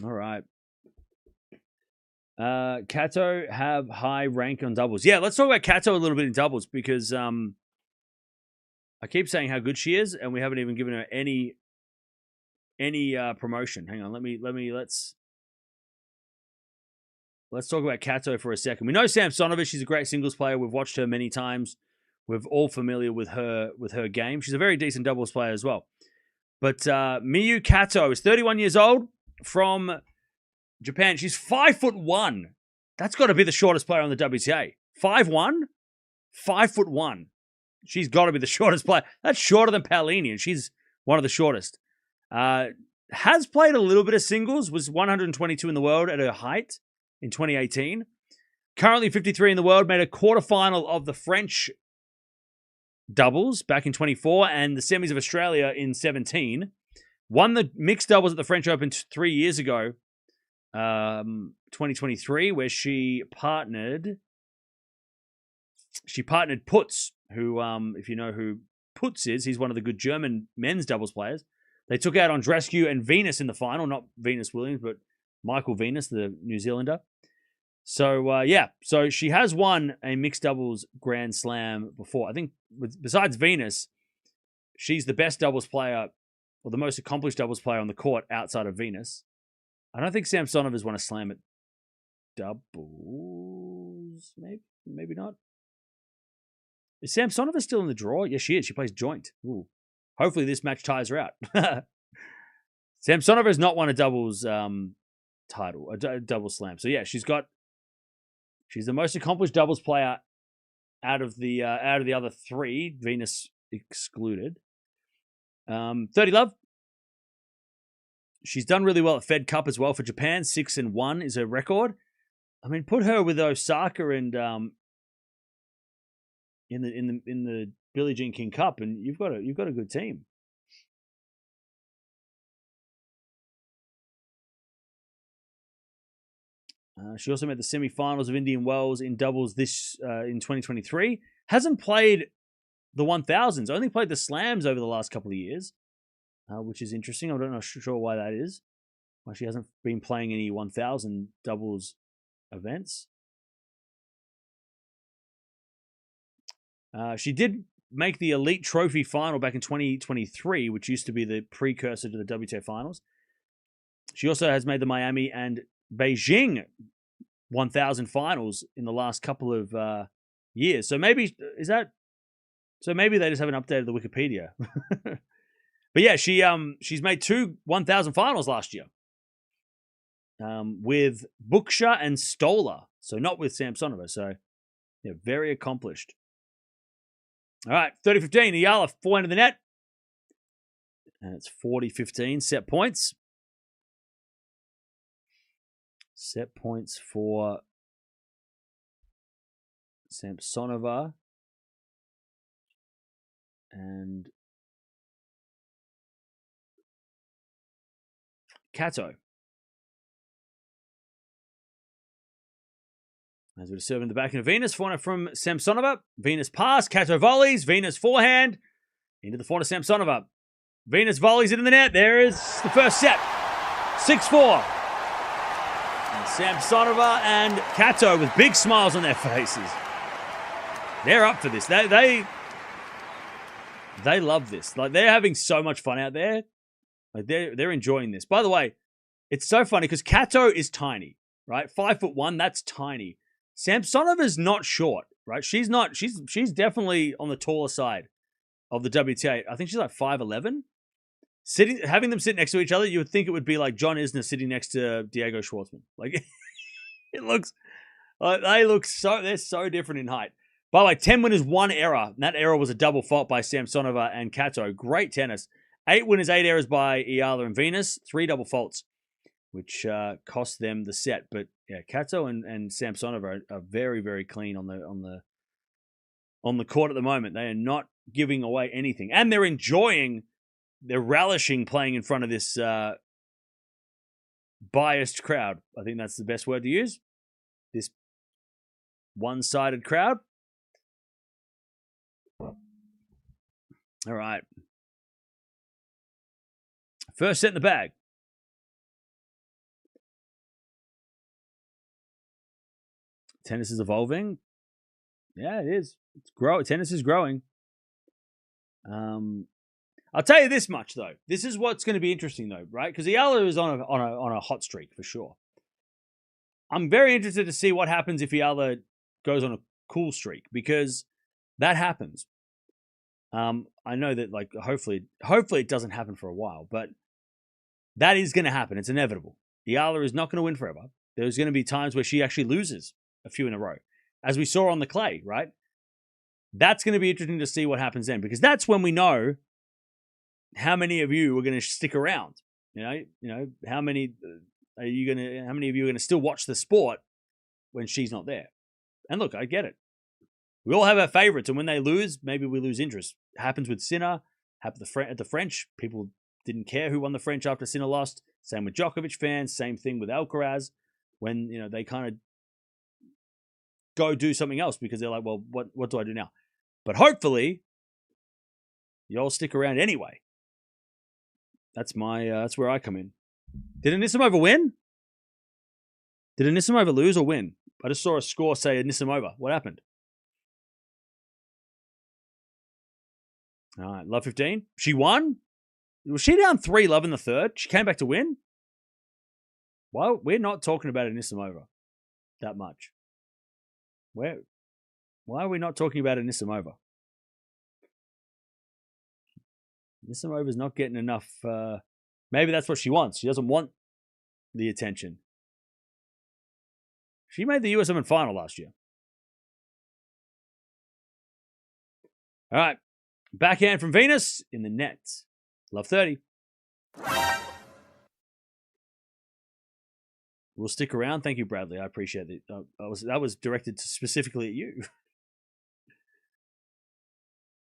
[SPEAKER 1] All right. Kato have high rank on doubles. Yeah, let's talk about Kato a little bit in doubles because I keep saying how good she is, and we haven't even given her any promotion. Hang on, let's talk about Kato for a second. We know Samsonova, she's a great singles player. We've watched her many times. We're all familiar with her game. She's a very decent doubles player as well. But Miyu Kato is 31 years old from Japan. She's 5'1". That's got to be the shortest player on the WTA. 5'1", 5'1". She's got to be the shortest player. That's shorter than Paolini, and she's one of the shortest. Has played a little bit of singles. Was 122 in the world at her height in 2018. Currently 53 in the world. Made a quarterfinal of the French doubles back in 24 and the semis of Australia in 17. Won the mixed doubles at the French Open 3 years ago, 2023, where she partnered Putz, who, if you know who Putz is, he's one of the good German men's doubles players. They took out Andreescu and Venus in the final, not Venus Williams, but Michael Venus, the New Zealander. So, so she has won a mixed doubles Grand Slam before. I think besides Venus, she's the best doubles player or the most accomplished doubles player on the court outside of Venus. I don't think Samsonova's won a slam at doubles. Maybe not. Is Samsonova still in the draw? Yes, she is. She plays joint. Ooh. Hopefully this match ties her out. Samsonova has not won a doubles title, a double slam. So yeah, she's the most accomplished doubles player out of the other three, Venus excluded. 30 love. She's done really well at Fed Cup as well for Japan. 6-1 is her record. I mean, put her with Osaka and in the Billie Jean King Cup, and you've got a good team. She also made the semi-finals of Indian Wells in doubles this in 2023. Hasn't played the 1000s. Only played the slams over the last couple of years, which is interesting. I'm not sure why that is. Why she hasn't been playing any 1000 doubles events. She did make the Elite Trophy final back in 2023, which used to be the precursor to the WTA finals. She also has made the Miami and Beijing 1000 finals in the last couple of years. So maybe they just haven't updated the Wikipedia. But yeah, she's made 2 1000 finals last year. With Buksha and Stoller. So not with Samsonova. So yeah, very accomplished. All right, 30-15. Eala, 4 into the net. And it's 40-15 set points. Set points for Samsonova and Kato. As we're serving the back of Venus, forehand from Samsonova. Venus pass, Kato volleys, Venus forehand into the forehand of Samsonova. Venus volleys it in the net. There is the first set. 6-4. Samsonova and Kato with big smiles on their faces. They're up for this. They love this. Like, they're having so much fun out there. Like, they're enjoying this. By the way, it's so funny because Kato is tiny, right? 5'1", that's tiny. Samsonova's not short, right? She's definitely on the taller side of the WTA. I think she's like 5'11". Having them sit next to each other, you would think it would be like John Isner sitting next to Diego Schwartzman. Like, they're so different in height. By the way, 10 winners, 1 error. And that error was a double fault by Samsonova and Kato. Great tennis. 8 winners, 8 errors by Eala and Venus. 3 double faults, which cost them the set. But yeah, Kato and Samsonova are very, very clean on the court at the moment. They are not giving away anything. And they're relishing playing in front of this biased crowd. I think that's the best word to use. This one-sided crowd. All right. First set in the bag. Tennis is evolving. Yeah, it is. It's growing. Tennis is growing. I'll tell you this much though. This is what's going to be interesting though, right? Because Eala is on a hot streak for sure. I'm very interested to see what happens if Eala goes on a cool streak, because that happens. I know that like hopefully it doesn't happen for a while, but that is going to happen. It's inevitable. Eala is not going to win forever. There's going to be times where she actually loses a few in a row, as we saw on the clay, right? That's going to be interesting to see what happens then, because that's when we know how many of you are going to stick around. You know, how many of you are going to still watch the sport when she's not there? And look, I get it. We all have our favorites, and when they lose, maybe we lose interest. It happens with Sinner. Happened at the French. People didn't care who won the French after Sinner lost. Same with Djokovic fans. Same thing with Alcaraz. When they kind of go do something else because they're like, well, what do I do now? But hopefully, you all stick around anyway. That's where I come in. Did Anisimova win? Did Anisimova lose or win? I just saw a score say Anisimova. What happened? All right, love 15. She won? Was she down 3-love in the third? She came back to win? Well, we're not talking about Anisimova that much. Why are we not talking about Anisimova? Anisimova's not getting enough. Maybe that's what she wants. She doesn't want the attention. She made the US Open final last year. All right. Backhand from Venus in the net. Love 30. We'll stick around. Thank you, Bradley. I appreciate it. That was directed specifically at you.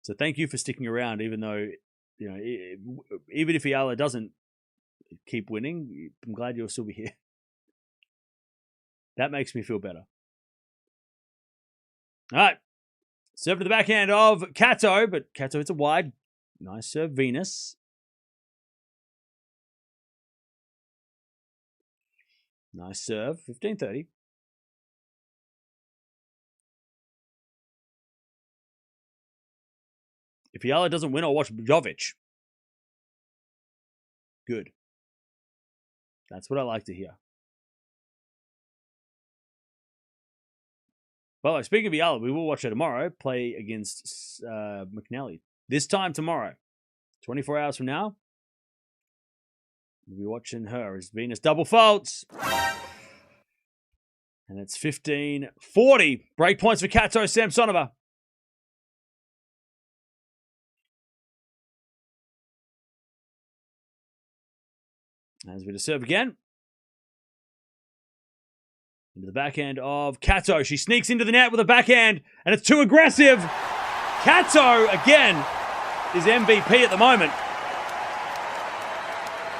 [SPEAKER 1] So thank you for sticking around, even though, even if Eala doesn't keep winning, I'm glad you'll still be here. That makes me feel better. All right. Serve to the backhand of Kato, but Kato hits a wide. Nice serve, Venus. Nice serve, 15-30. If Eala doesn't win, I'll watch Djokovic. Good. That's what I like to hear. By the way, speaking of Eala, we will watch her tomorrow play against McNally. This time tomorrow, 24 hours from now, we'll be watching her as Venus double faults. And it's 15-40. Break points for Kato Samsonova. As we just serve again. Into the backhand of Kato. She sneaks into the net with a backhand, and it's too aggressive. Kato, again, is MVP at the moment.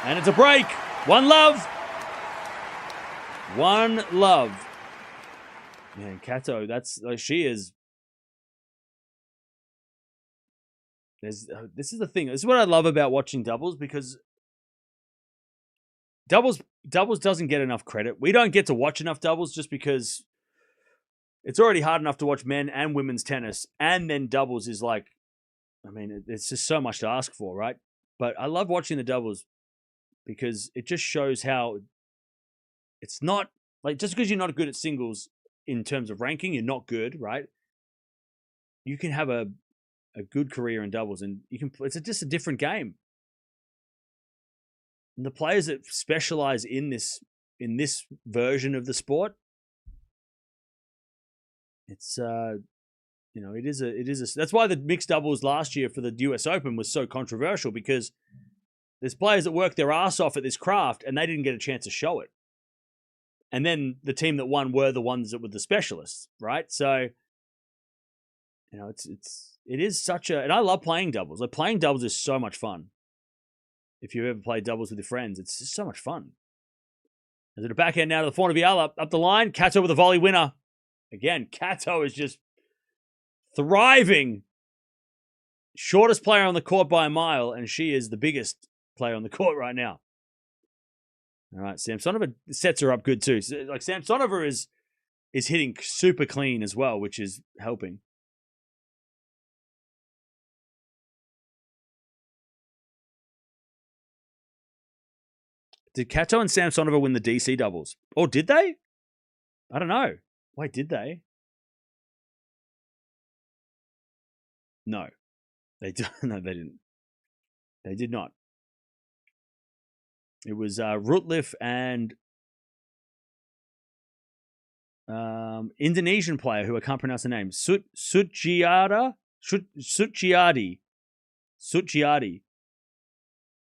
[SPEAKER 1] And it's a break. 1-love. 1-love. Man, Kato, she is. This is the thing. This is what I love about watching doubles, because doubles doesn't get enough credit. We don't get to watch enough doubles just because it's already hard enough to watch men and women's tennis, and then doubles is like, I mean, it's just so much to ask for, right? But I love watching the doubles because it just shows how it's not like, just because you're not good at singles in terms of ranking, you're not good, right? You can have a good career in doubles, and it's just a different game. And the players that specialize in this version of the sport, it's You know, it is a. That's why the mixed doubles last year for the US Open was so controversial, because there's players that work their ass off at this craft and they didn't get a chance to show it. And then the team that won were the ones that were the specialists, right? So, you know, it is such a, and I love playing doubles. Like, playing doubles is so much fun. If you've ever played doubles with your friends, it's just so much fun. As at the backhand now to the forehand of Eala, up the line, Kato with a volley winner. Again, Kato is just thriving. Shortest player on the court by a mile, and she is the biggest player on the court right now. All right, Samsonova sets her up good too. Like, Samsonova is hitting super clean as well, which is helping. Did Kato and Samsonova win the DC doubles? Or did they? I don't know. Wait, did they? No. No, they didn't. They did not. It was Rutliff and Indonesian player who I can't pronounce the name. Suciadi,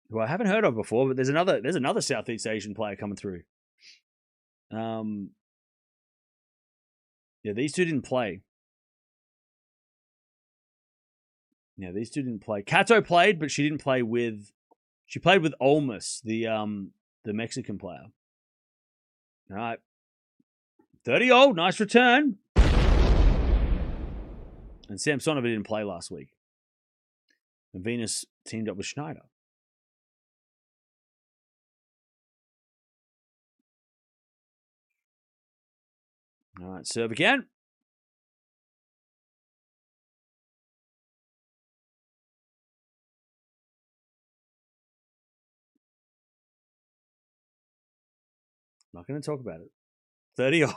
[SPEAKER 1] who I haven't heard of before, but there's another Southeast Asian player coming through. Yeah, these two didn't play. Kato played, but she didn't play with. She played with Olmos, the Mexican player. All right, 30-0, nice return. And Samsonova didn't play last week. And Venus teamed up with Schneider. All right, serve again. Not going to talk about it. 30-0. Not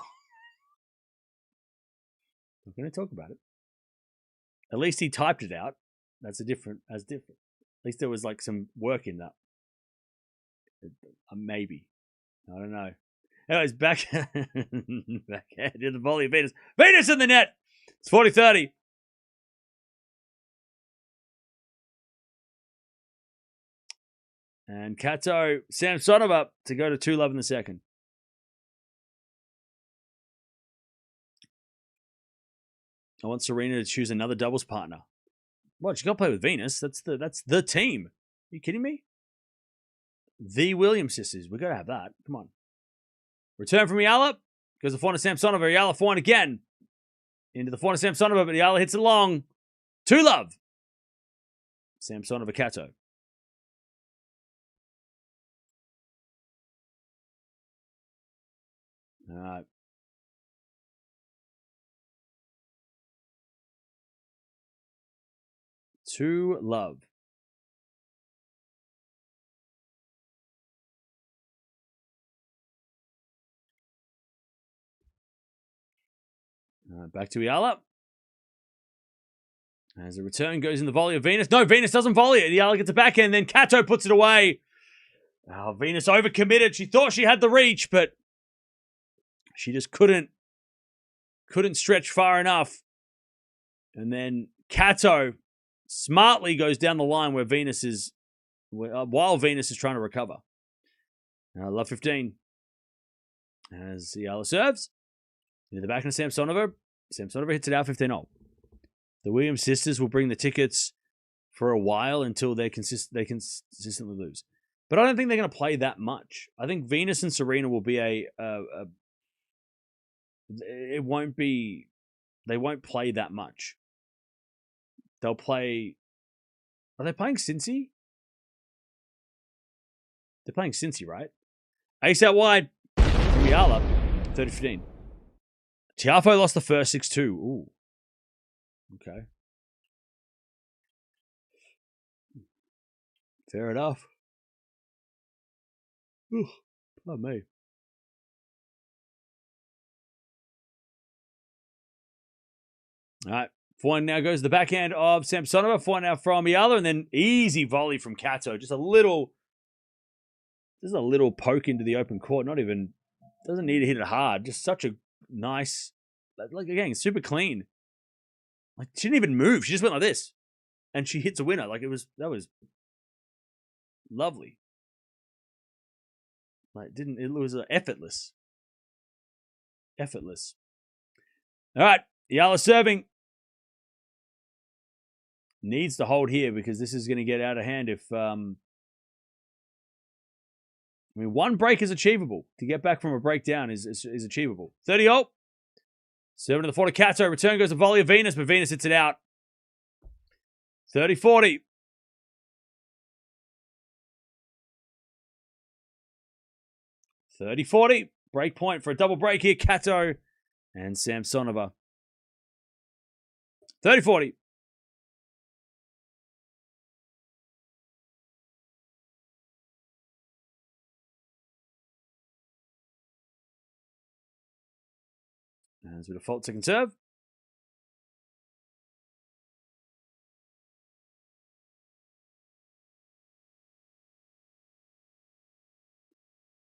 [SPEAKER 1] going to talk about it. At least he typed it out. That's different. At least there was like some work in that. Maybe. I don't know. Anyways, back to the volley of Venus. Venus in the net. It's 40-30. And Kato, Samsonova to go to 2-love in the second. I want Serena to choose another doubles partner. What? She got to play with Venus. That's the team. Are you kidding me? The Williams sisters. We got to have that. Come on. Return from Eala. Goes the forehand of Samsonova. Eala forehand again. Into the forehand of Samsonova, but Eala hits it long. 2-love. Samsonova Kato. All right. To love. Back to Eala. As the return goes in the volley of Venus. No, Venus doesn't volley it. Eala gets a backhand, then Kato puts it away. Oh, Venus overcommitted. She thought she had the reach, but she just couldn't stretch far enough. And then Kato smartly goes down the line where Venus is, while Venus is trying to recover. Love 15. As Eala serves. In the back of Samsonova. Samsonova hits it out 15-0. The Williams sisters will bring the tickets for a while until they consistently lose. But I don't think they're going to play that much. I think Venus and Serena will be they won't play that much. They'll play. Are they playing Cincy? They're playing Cincy, right? Ace out wide from Eala, 30-15. Tiafoe lost the first 6-2. Ooh. Okay. Fair enough. Ooh, not me. All right. Forehand now goes to the backhand of Samsonova. Forehand now from Eala, and then easy volley from Kato. Just a little poke into the open court. Not even, doesn't need to hit it hard. Just such a nice, like, again, super clean. Like, she didn't even move. She just went like this. And she hits a winner. Like, that was lovely. Like, it was effortless. Effortless. All right. Eala serving. Needs to hold here because this is going to get out of hand if... one break is achievable. To get back from a breakdown is achievable. 30-0. Serving to the floor to Kato. Return goes to volley of Venus, but Venus hits it out. 30-40. Break point for a double break here. Kato and Samsonova. 30-40. As we default second serve.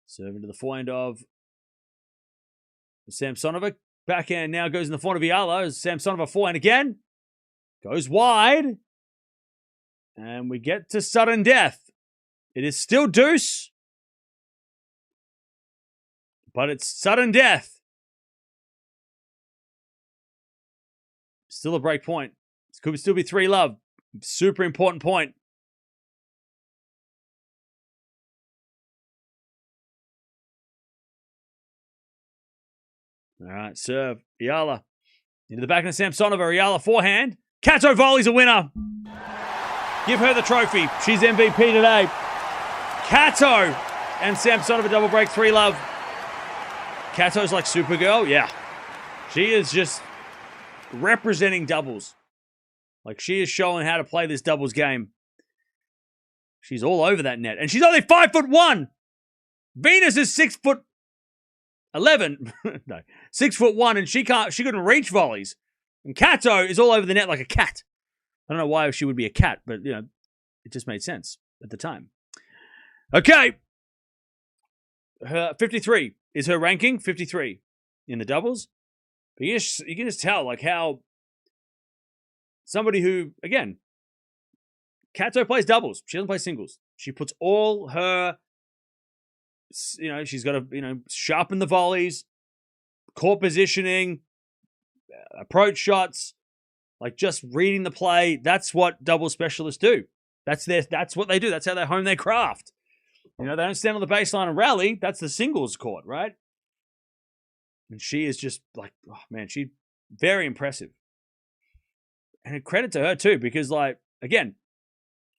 [SPEAKER 1] Serving to the forehand of Samsonova. Backhand now goes in the forehand of Eala. Samsonova forehand again. Goes wide. And we get to sudden death. It is still deuce. But it's sudden death. Still a break point. This could still be 3-love. Super important point. All right, serve. Eala. Into the back of Samsonova. Eala forehand. Kato volleys a winner. Give her the trophy. She's MVP today. Kato and Samsonova double break 3-love. Kato's like Supergirl. Yeah. She is just representing doubles. Like, she is showing how to play this doubles game. She's all over that net. And she's only 5'1". Venus is 6'11". No, 6'1", and she couldn't reach volleys. And Kato is all over the net like a cat. I don't know why she would be a cat, but it just made sense at the time. Okay. Her 53 is her ranking, 53 in the doubles. But you can just tell like how somebody who, again, Kato plays doubles. She doesn't play singles. She puts all her, she's got to, sharpen the volleys, court positioning, approach shots, like just reading the play. That's what double specialists do. That's what they do. That's how they hone their craft. They don't stand on the baseline and rally. That's the singles court, right? And she is just like, oh man, she's very impressive. And a credit to her too, because again,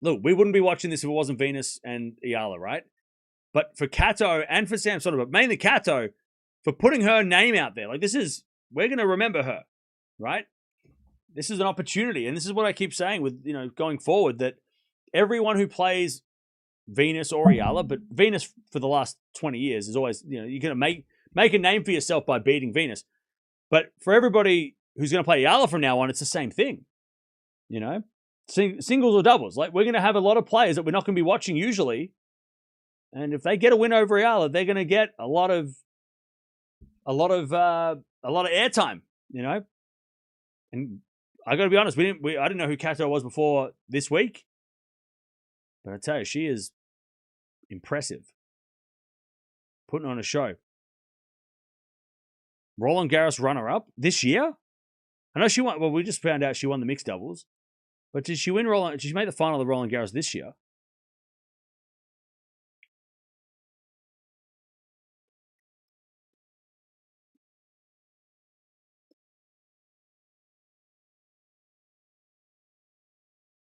[SPEAKER 1] look, we wouldn't be watching this if it wasn't Venus and Eala, right? But for Kato and for Samsonova, but mainly Kato, for putting her name out there. Like, we're going to remember her, right? This is an opportunity. And this is what I keep saying with, going forward, that everyone who plays Venus or Eala, but Venus for the last 20 years is always, you're going to make a name for yourself by beating Venus. But for everybody who's going to play Eala from now on, it's the same thing. Singles or doubles. Like, we're going to have a lot of players that we're not going to be watching usually. And if they get a win over Eala, they're going to get a lot of airtime, And I got to be honest, I didn't know who Kato was before this week. But I tell you, she is impressive. Putting on a show. Roland Garros runner-up this year? I know she won. Well, we just found out she won the mixed doubles. But did she win Roland? Did she make the final of Roland Garros this year?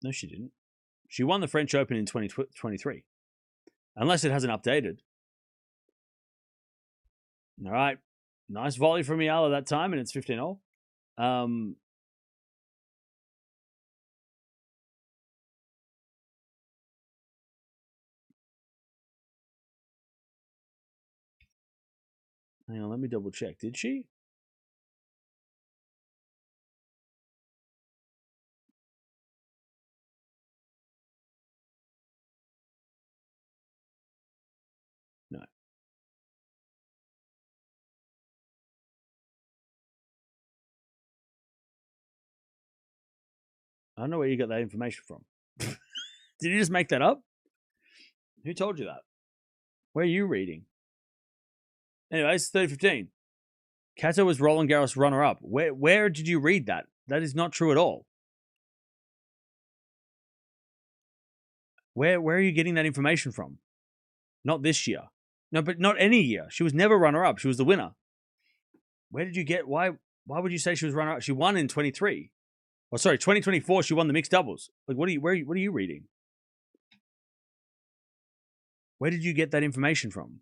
[SPEAKER 1] No, she didn't. She won the French Open in 2023. Unless it hasn't updated. All right. Nice volley from Eala that time, and it's 15-0. Hang on, let me double check. Did she? No. I don't know where you got that information from. Did you just make that up? Who told you that? Where are you reading? Anyways, 30-15. Kato was Roland Garros runner-up. Where did you read that? That is not true at all. Where are you getting that information from? Not this year. No, but not any year. She was never runner-up. She was the winner. Where did you get... Why would you say she was runner-up? She won in 23. Oh, sorry, 2024, she won the mixed doubles. Like, what are you reading? Where did you get that information from?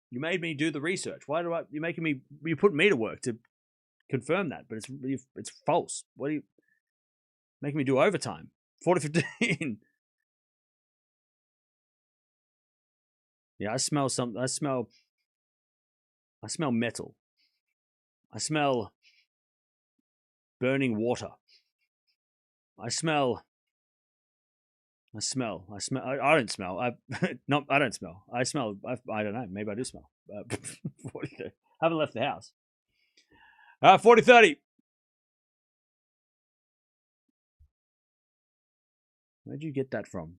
[SPEAKER 1] You made me do the research. You put me to work to confirm that, but it's false. What are you making me do overtime? 40-15. Yeah, I smell something. I smell metal. I smell burning water. I don't smell. I don't smell. I don't know. Maybe I do smell. 40, haven't left the house. 40-30. Where'd you get that from?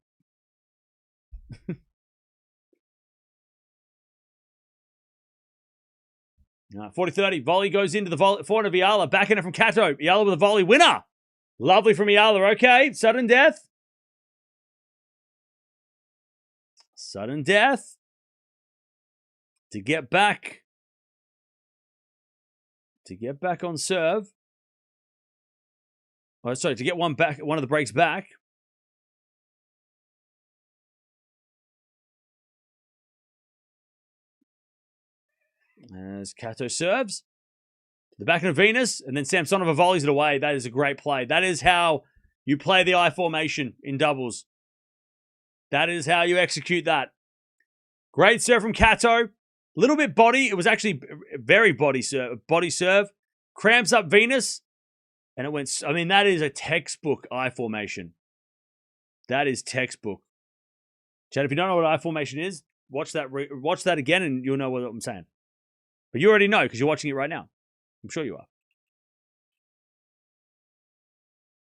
[SPEAKER 1] 40-30. Volley goes into the forehand of Eala. Backhand it from Kato. Eala with a volley. Winner. Lovely from Eala. Okay. Sudden death. Sudden death. To get back. To get back on serve. Oh, sorry. To get one of the breaks back. As Kato serves. The backhand of Venus. And then Samsonova volleys it away. That is a great play. That is how you play the I formation in doubles. That is how you execute that. Great serve from Kato. A little bit body. It was actually very body serve. Cramps up Venus. And it went... I mean, that is a textbook I formation. That is textbook. Chad, if you don't know what I formation is, watch that again and you'll know what I'm saying. But you already know because you're watching it right now. I'm sure you are.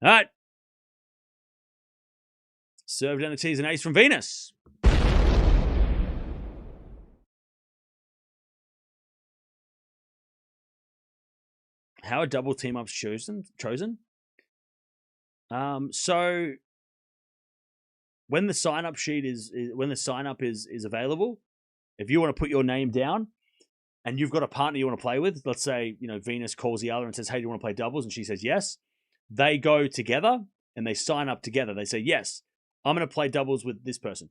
[SPEAKER 1] All right. Serve down the tees, an ace from Venus. How are double team ups chosen? So when the sign up sheet is available, if you want to put your name down and you've got a partner you want to play with, let's say, Venus calls the other and says, "Hey, do you want to play doubles?" And she says yes. They go together and they sign up together. They say, "Yes, I'm going to play doubles with this person."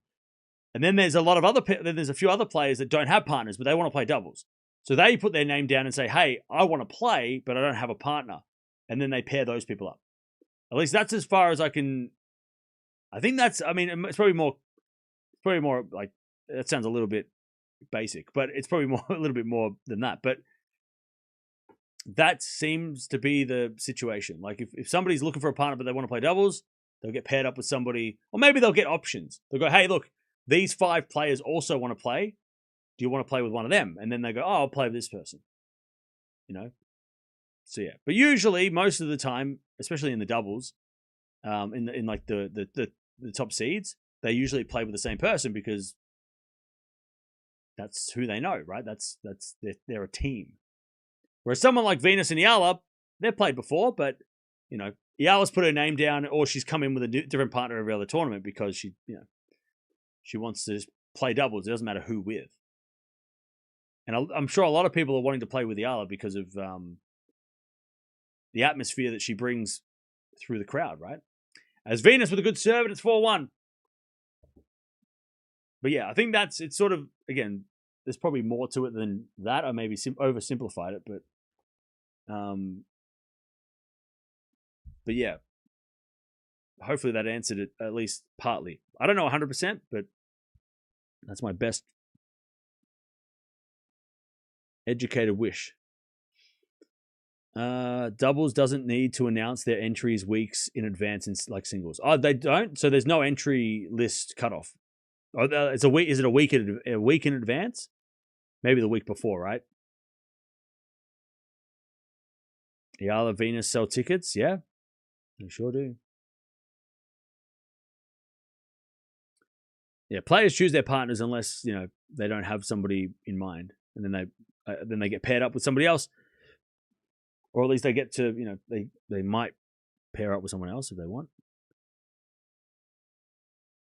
[SPEAKER 1] And then there's a few other players that don't have partners, but they want to play doubles. So they put their name down and say, "Hey, I want to play, but I don't have a partner." And then they pair those people up. At least that's as far as I can. I think it's probably more like, that sounds a little bit basic, but it's probably a little bit more than that. But that seems to be the situation. Like if somebody's looking for a partner, but they want to play doubles, they'll get paired up with somebody, or maybe they'll get options. They'll go, "Hey, look, these 5 players also want to play. Do you want to play with one of them?" And then they go, "Oh, I'll play with this person." So yeah, but usually most of the time, especially in the doubles, in like the top seeds, they usually play with the same person because that's who they know, right? They're a team. Whereas someone like Venus and Eala, they've played before, but Eala's put her name down, or she's come in with a different partner every other tournament because she wants to just play doubles. It doesn't matter who with. And I'm sure a lot of people are wanting to play with Eala because of the atmosphere that she brings through the crowd, right? As Venus with a good serve, and it's 4-1. But yeah, I think it's sort of, again, there's probably more to it than that. I maybe oversimplified it, but yeah, hopefully that answered it at least partly. I don't know 100%, but that's my best educated wish. Doubles doesn't need to announce their entries weeks in advance in like singles. Oh, they don't. So there's no entry list cutoff. Oh, it's a week. Is it a week in advance? Maybe the week before, right? Eala Venus sell tickets? Yeah, they sure do. Yeah, players choose their partners unless, you know, they don't have somebody in mind, and then they get paired up with somebody else, or at least they get to, you know, they might pair up with someone else if they want.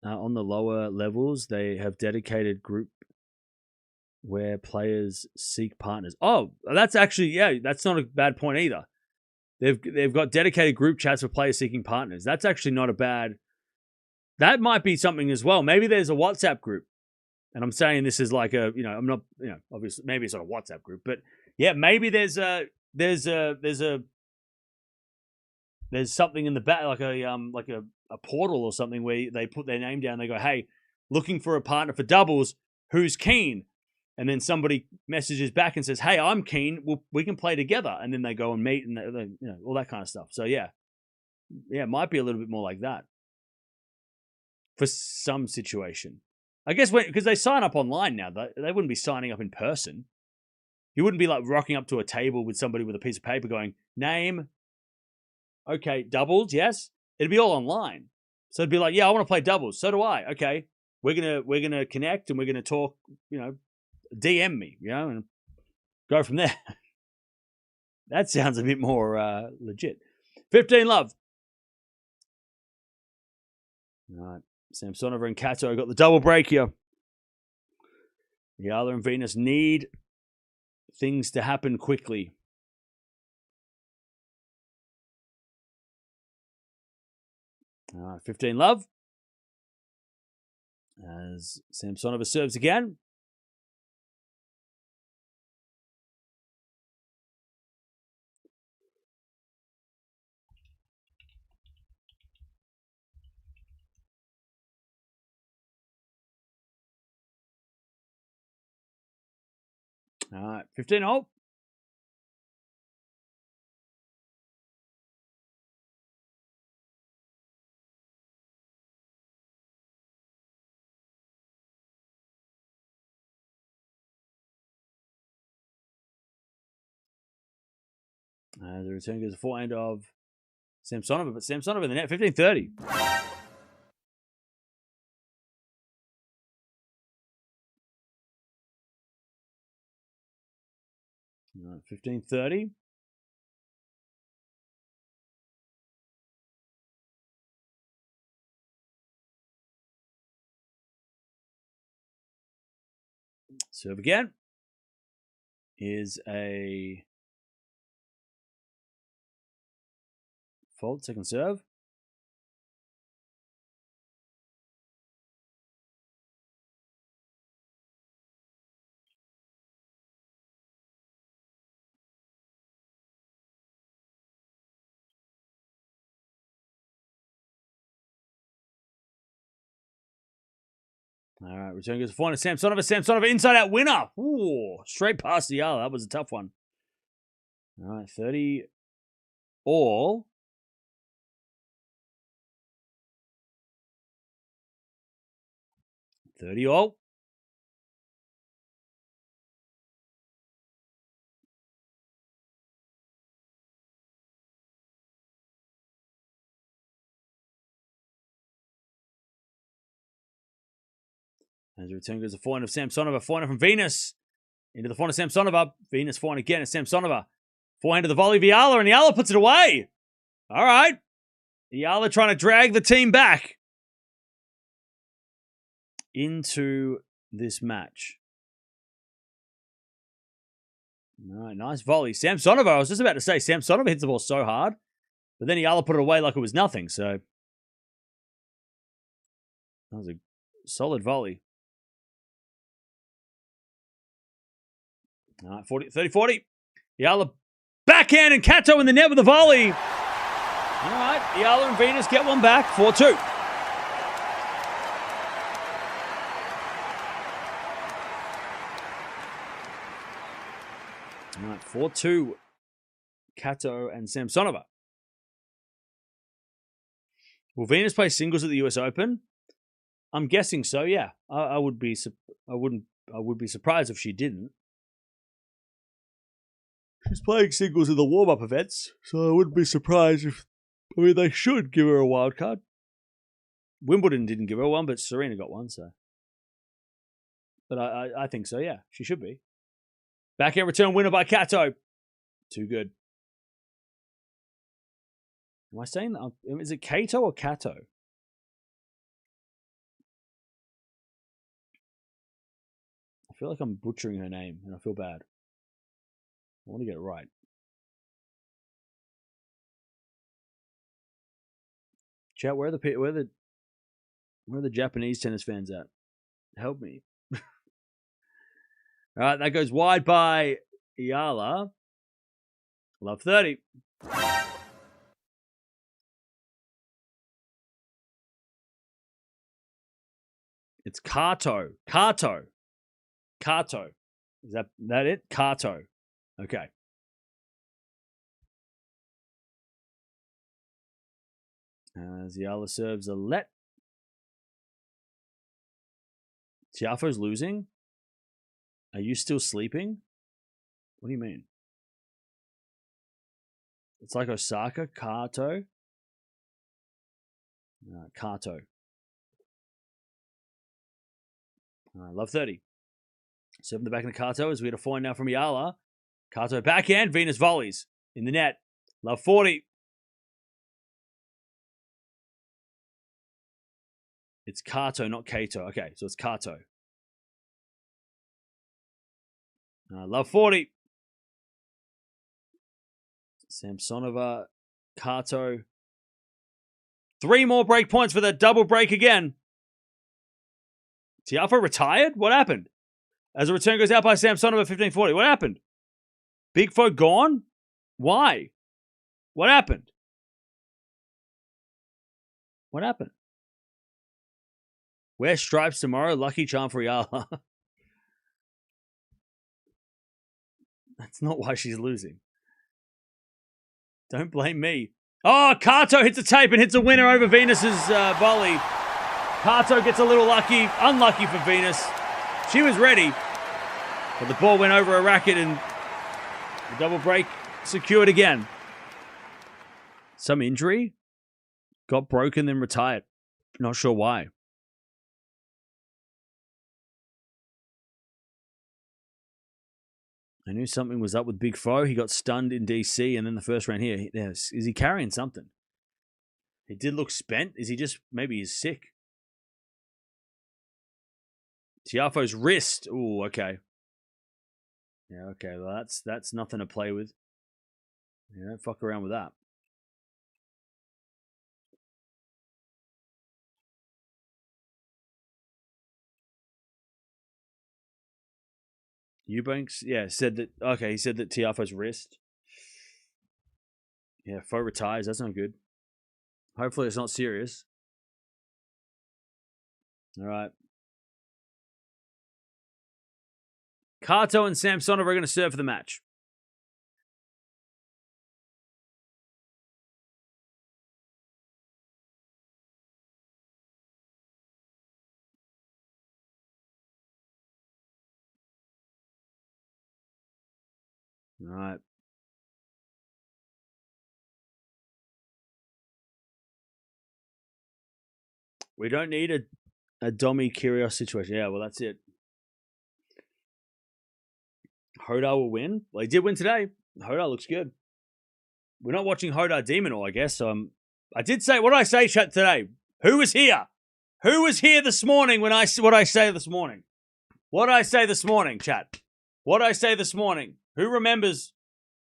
[SPEAKER 1] On the lower levels, they have dedicated group where players seek partners. Oh, that's actually, yeah, that's not a bad point either. They've got dedicated group chats for players seeking partners. That's actually not a bad. That might be something as well. Maybe there's a WhatsApp group, and I'm saying this is like a, you know, I'm not, you know, obviously maybe it's not a WhatsApp group, but yeah, maybe there's something in the back, like a portal or something where they put their name down. They go, hey, looking for a partner for doubles. Who's keen? And then somebody messages back and says, hey, I'm keen. We can play together. And then they go and meet and they, you know, all that kind of stuff. So yeah, it might be a little bit more like that for some situation. I guess because they sign up online now, they wouldn't be signing up in person. You wouldn't be like rocking up to a table with somebody with a piece of paper going, name, okay, doubles, yes. It'd be all online. So it'd be like, yeah, I want to play doubles. So do I. Okay, we're gonna connect and we're gonna talk. You know, DM me. You know, and go from there. That sounds a bit more legit. 15 love. All right, Samsonova and Kato got the double break here. Eala and Venus need things to happen quickly. All right, 15 love. As Samsonova serves again. All right, 15 all. The return goes a forehand of Samsonova, but Samsonova in the net, 15-30. 15-30. Serve again. Is a fault, second serve. All right, return goes a forehand to Samsonova. Samsonova inside out winner. Ooh, straight past the Eala. That was a tough one. All right, 30 all. Thirty all. As the return goes a forehand of Samsonova. Forehand from Venus. Into the forehand of Samsonova. Venus forehand again at Samsonova. Forehand to the volley of Eala, and Eala puts it away. All right. Eala trying to drag the team back into this match. All right, nice volley. Samsonova, I was just about to say, Samsonova hits the ball so hard, but then Eala put it away like it was nothing, so that was a solid volley. All right, 30-40. Eala backhand and Kato in the net with a volley. All right, Eala and Venus get one back, 4-2. All right, 4-2. Kato and Samsonova. Will Venus play singles at the US Open? I'm guessing so, yeah. I would be surprised if she didn't. She's playing singles in the warm-up events, so I wouldn't be surprised if... I mean, they should give her a wild card. Wimbledon didn't give her one, but Serena got one, so... But I think so, yeah. She should be. Backhand return winner by Kato. Too good. Am I saying that? Is it Kato or Kato? I feel like I'm butchering her name, and I feel bad. I want to get it right. Chat, where are the Japanese tennis fans at? Help me. All right, that goes wide by Eala. Love 30. It's Kato. Kato. Kato. Is that it? Kato. Okay. As Eala serves a let. Tiafoe's losing? Are you still sleeping? What do you mean? It's like Osaka, Kato. Kato. Love 30. Serving the back in the Kato as we get a point now from Eala. Kato backhand, Venus volleys in the net. Love 40. It's Kato, not Kato. Okay, so it's Kato. Love 40. Samsonova, Kato. 3 more break points for that double break again. Tiafoe retired? What happened? As a return goes out by Samsonova, 15-40. What happened? Big Foe gone? Why? What happened? What happened? Wear stripes tomorrow. Lucky charm for Eala. That's not why she's losing. Don't blame me. Oh, Kato hits a tape and hits a winner over Venus's volley. Kato gets a little lucky. Unlucky for Venus. She was ready. But the ball went over a racket and the double break secured again. Some injury? Got broken, then retired. Not sure why. I knew something was up with Big Foe. He got stunned in DC and then the first round here. Is he carrying something? He did look spent. Is he just, maybe he's sick? Tiafoe's wrist. Ooh, okay. Yeah, okay. Well, that's nothing to play with. Yeah, don't fuck around with that. Eubanks, yeah, said that. Okay, he said that Tiafoe's wrist. Yeah, Foe retires. That's not good. Hopefully, it's not serious. All right. Kato and Samsonova are going to serve for the match. All right. We don't need a Domi Kyrgios situation. Yeah, well, that's it. Hodar will win. Well, he did win today. Hodar looks good. We're not watching Hodar Demon All, I guess. So I did say, what did I say, chat, today? Who was here? Who was here this morning what I say this morning? What did I say this morning, chat? What did I say this morning? Who remembers?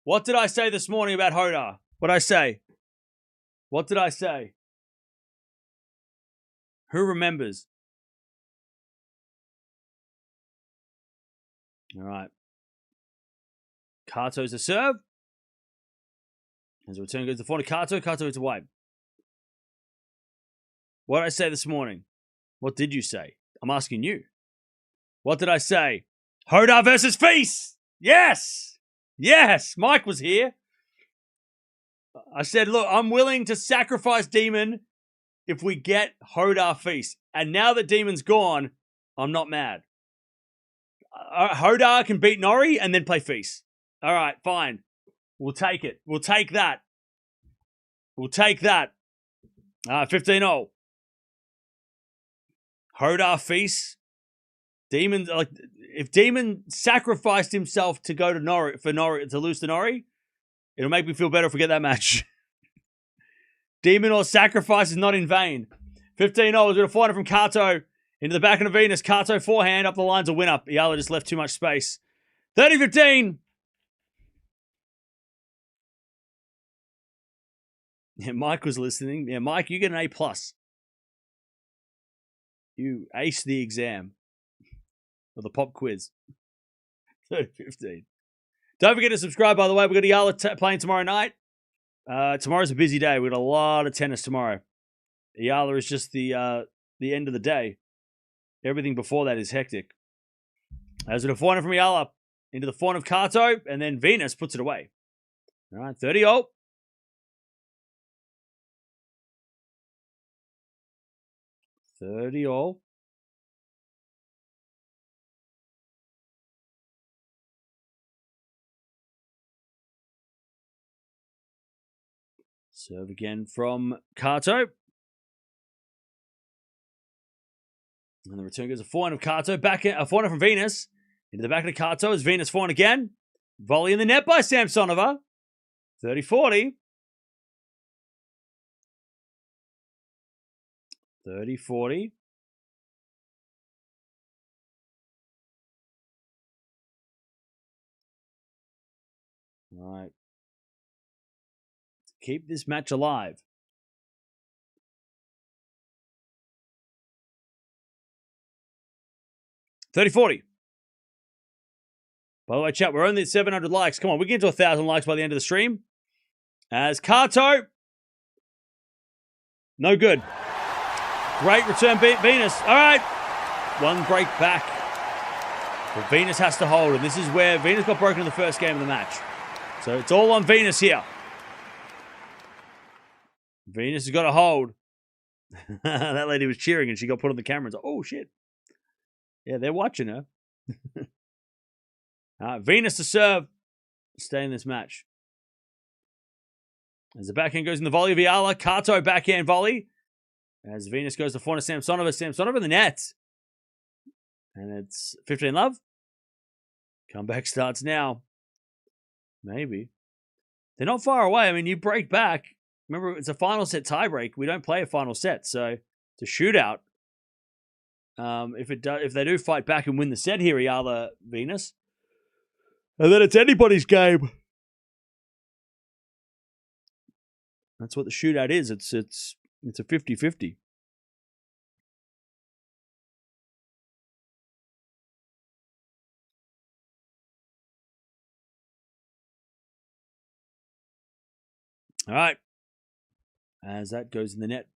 [SPEAKER 1] What did I say this morning about Hodar? What did I say? What did I say? Who remembers? All right. Kato's a serve. As a return goes to forehand. Kato. Kato hits a wide. What did I say this morning? What did you say? I'm asking you. What did I say? Hodar versus Feast. Yes. Yes. Mike was here. I said, look, I'm willing to sacrifice Demon if we get Hodar Feast. And now that Demon's gone, I'm not mad. Hodar can beat Norrie and then play Feast. All right, fine. We'll take it. We'll take that. We'll take that. 15-0. Hodar feast. Demon, like, if Demon sacrificed himself to go to Norrie to lose to Norrie, it'll make me feel better if we get that match. Demon or sacrifice is not in vain. 15-0 is with a forehand from Kato into the back of Venus. Kato forehand up the line's a win up. Eala just left too much space. 30-15. Yeah, Mike was listening. Yeah, Mike, you get an A+. You aced the exam. Or the pop quiz. 30-15. Don't forget to subscribe, by the way. We've got Eala playing tomorrow night. Tomorrow's a busy day. We've got a lot of tennis tomorrow. Eala is just the end of the day. Everything before that is hectic. As with a forehand from Eala into the forehand of Kato, and then Venus puts it away. All right, 30-0. All. Serve again from Kato. And the return goes a forehand of Kato. A forehand from Venus. Into the back of Kato is Venus forehand again. Volley in the net by Samsonova. 30-40. 30-40. All right. Keep this match alive. $30-40. By the way, chat, we're only at 700 likes. Come on, we get to 1,000 likes by the end of the stream. As Kato. No good. Great return, Venus. All right. One break back. But Venus has to hold, and this is where Venus got broken in the first game of the match. So it's all on Venus here. Venus has got to hold. That lady was cheering, and she got put on the camera and said, oh, shit. Yeah, they're watching her. Venus to serve. Stay in this match. As the backhand goes in the volley of Eala. Kato backhand volley. As Venus goes to forehand of Samsonova. Samsonova in the net. And it's 15-love. Comeback starts now. Maybe. They're not far away. I mean, you break back. Remember, it's a final set tiebreak. We don't play a final set. So it's a shootout. If they do fight back and win the set here, Eala Venus. And then it's anybody's game. That's what the shootout is. It's a 50-50. All right. As that goes in the net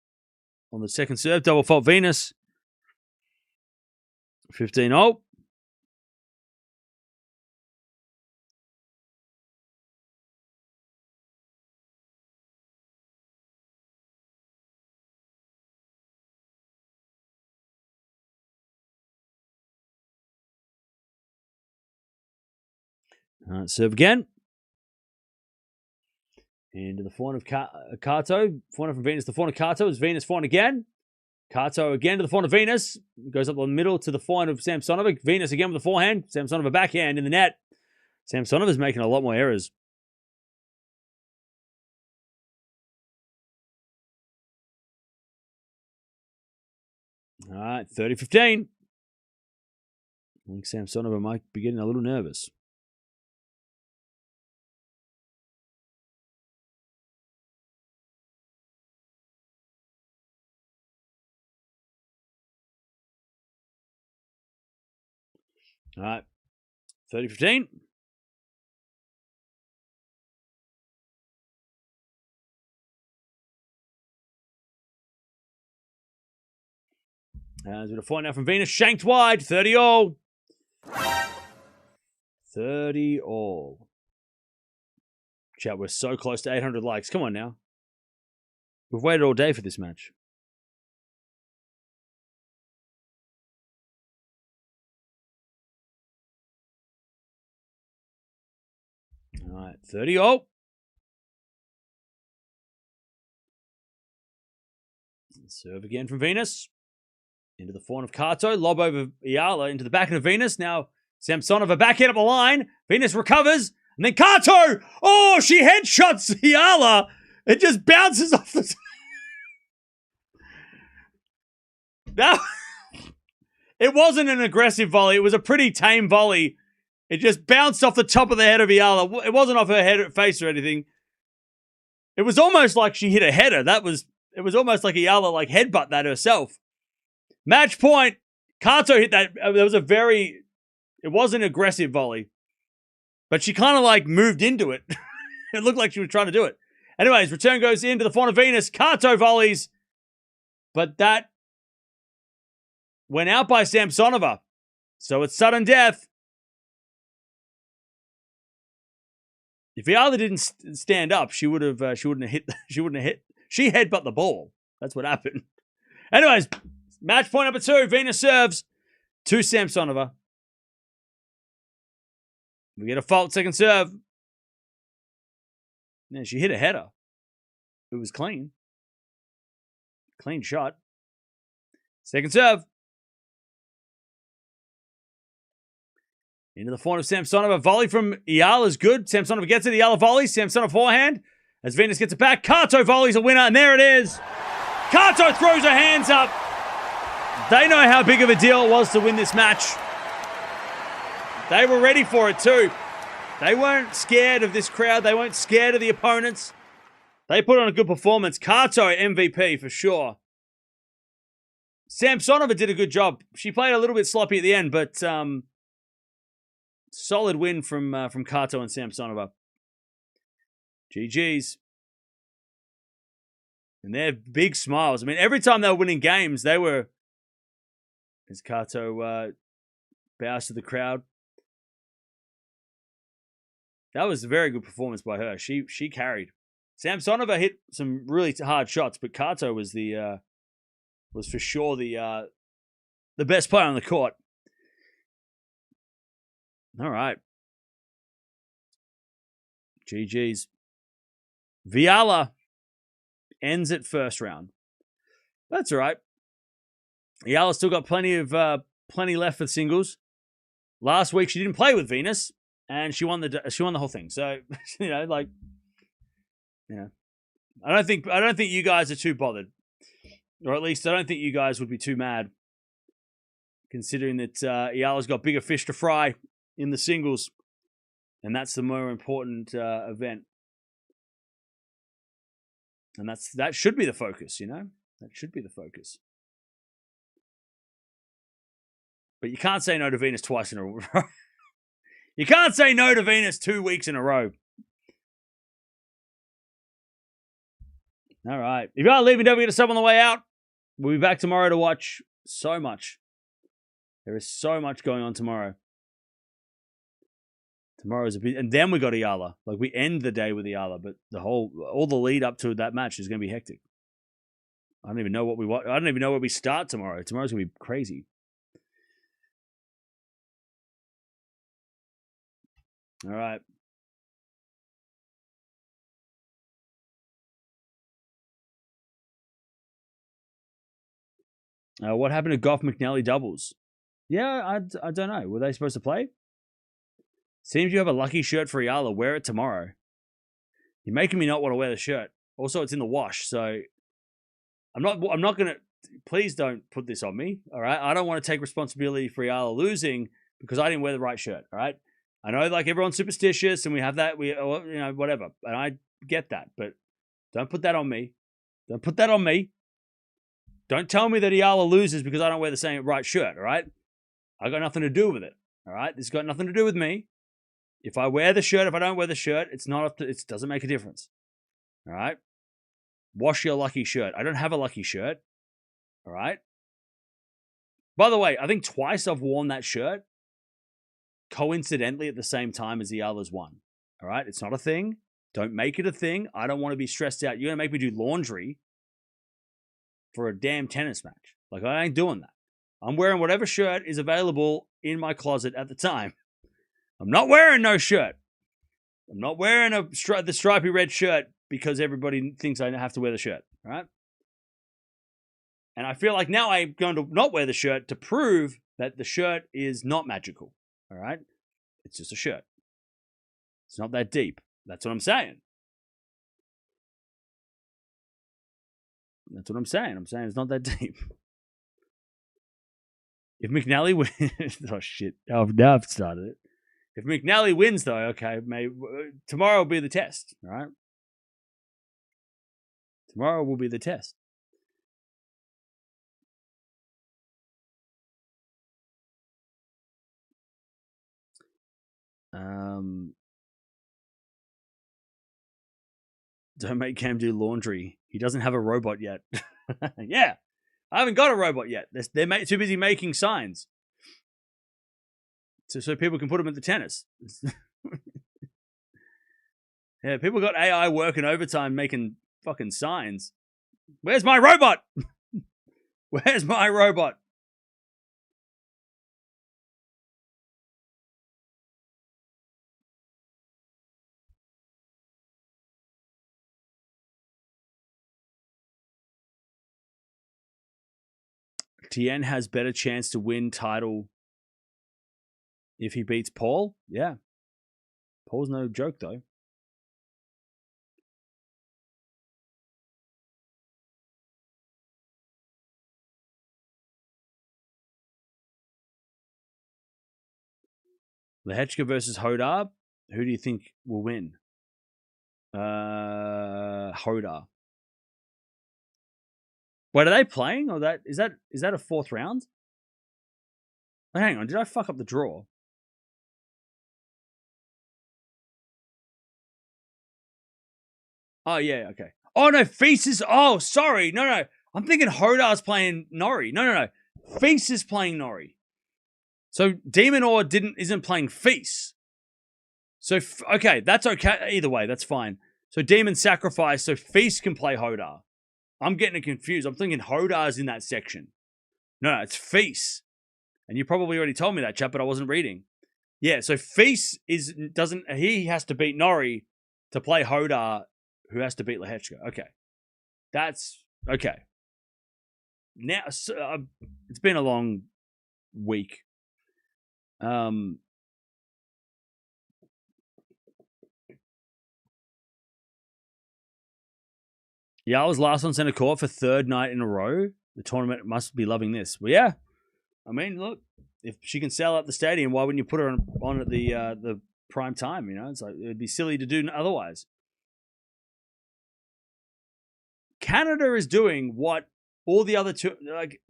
[SPEAKER 1] on the second serve, double fault Venus. 15-0. All right, serve again. Into the forehand of Kato. Forehand from Venus. The forehand of Kato is Venus forehand again. Kato again to the forehand of Venus. Goes up the middle to the forehand of Samsonova. Venus again with the forehand. Samsonova backhand in the net. Samsonova's making a lot more errors. All right, 30-15. I think Samsonova might be getting a little nervous. All right, 30-15. As with a point now from Venus, shanked wide, 30-all. 30-all. Chat, we're so close to 800 likes. Come on now. We've waited all day for this match. All right, 30-0. Serve again from Venus. Into the forehand of Kato. Lob over Eala into the backhand of Venus. Now Samsonova backhand up the line. Venus recovers. And then Kato! Oh, she headshots Eala. It just bounces off the... It wasn't an aggressive volley. It was a pretty tame volley. It just bounced off the top of the head of Eala. It wasn't off her head, face or anything. It was almost like she hit a header. It was almost like Eala like headbutt that herself. Match point. Kato hit that. It was an aggressive volley. But she kind of like moved into it. It looked like she was trying to do it. Anyways, return goes into the forehand of Venus. Kato volleys. But that went out by Samsonova. So it's sudden death. If Eala didn't stand up, she wouldn't have hit. She headbutt the ball. That's what happened. Anyways, match point number 2. Venus serves to Samsonova. We get a fault second serve. Yeah, she hit a header. It was clean. Clean shot. Second serve. Into the forehand of Samsonova. Volley from Eala is good. Samsonova gets it. Eala volleys. Samsonova forehand. As Venus gets it back. Kato volleys a winner. And there it is. Kato throws her hands up. They know how big of a deal it was to win this match. They were ready for it too. They weren't scared of this crowd. They weren't scared of the opponents. They put on a good performance. Kato MVP for sure. Samsonova did a good job. She played a little bit sloppy at the end, but solid win from Kato and Samsonova. GG's. And they're big smiles. I mean, every time they were winning games, they were... As Kato bows to the crowd. That was a very good performance by her. She carried. Samsonova hit some really hard shots, but Kato was for sure the best player on the court. All right. GG's. Eala ends it first round. That's all right. Eala's still got plenty left for singles. Last week she didn't play with Venus, and she won the whole thing. So I don't think you guys are too bothered, or at least I don't think you guys would be too mad, considering that Eala's got bigger fish to fry in the singles, and that's the more important event, and that should be the focus. That should be the focus. But you can't say no to Venus twice in a row. You can't say no to Venus 2 weeks in a row. All right. If you are leaving, don't forget to sub on the way out. We'll be back tomorrow to watch so much. There is so much going on tomorrow. Tomorrow's a bit, and then we got Eala. Like, we end the day with Eala, but all the lead up to that match is going to be hectic. I don't even know where we start tomorrow. Tomorrow's going to be crazy. All right. What happened to Gauff McNally doubles? Yeah, I don't know. Were they supposed to play? Seems you have a lucky shirt for Eala. Wear it tomorrow. You're making me not want to wear the shirt. Also, it's in the wash, so I'm not gonna. Please don't put this on me. All right. I don't want to take responsibility for Eala losing because I didn't wear the right shirt. All right. I know, like, everyone's superstitious and we have that, whatever. And I get that, but don't put that on me. Don't put that on me. Don't tell me that Eala loses because I don't wear the same right shirt, all right? I got nothing to do with it, all right? This got nothing to do with me. If I wear the shirt, if I don't wear the shirt, it doesn't make a difference, all right? Wash your lucky shirt. I don't have a lucky shirt, all right? By the way, I think twice I've worn that shirt coincidentally at the same time as Eala's won. All right? It's not a thing. Don't make it a thing. I don't want to be stressed out. You're going to make me do laundry for a damn tennis match. Like, I ain't doing that. I'm wearing whatever shirt is available in my closet at the time. I'm not wearing no shirt. I'm not wearing the stripy red shirt because everybody thinks I have to wear the shirt, right? And I feel like now I'm going to not wear the shirt to prove that the shirt is not magical, all right? It's just a shirt. It's not that deep. That's what I'm saying. That's what I'm saying. I'm saying it's not that deep. If McNally wins... oh, shit. Oh, now I've started it. If McNally wins, though, okay, tomorrow will be the test, all right? Tomorrow will be the test. Don't make Cam do laundry. He doesn't have a robot yet. Yeah, I haven't got a robot yet. They're too busy making signs. So people can put them at the tennis. Yeah, people got AI working overtime making fucking signs. Where's my robot? Where's my robot? Tien has better chance to win title if he beats Paul. Yeah. Paul's no joke, though. Lehechka versus Hodar. Who do you think will win? Hodar. Wait, are they playing? Or is that a fourth round? Oh, hang on, did I fuck up the draw? Oh yeah, okay. Oh no, Feast is. Oh, sorry, no. I'm thinking Hodar's playing Norrie. No. Feast is playing Norrie. So Demon Or isn't playing Feast. So okay, that's okay. Either way, that's fine. So Demon sacrifice, so Feast can play Hodar. I'm getting it confused. I'm thinking Hodar's in that section. No, it's Feast. And you probably already told me that, chat, but I wasn't reading. Yeah, so Feast he has to beat Norrie to play Hodar, who has to beat Lehechka. Okay. That's okay. Now it's been a long week. Yeah, I was last on center court for third night in a row. The tournament must be loving this. Well, yeah. I mean, look, if she can sell out the stadium, why wouldn't you put her on at the prime time? You know, it's like it'd be silly to do otherwise. Canada is doing what all the other two like.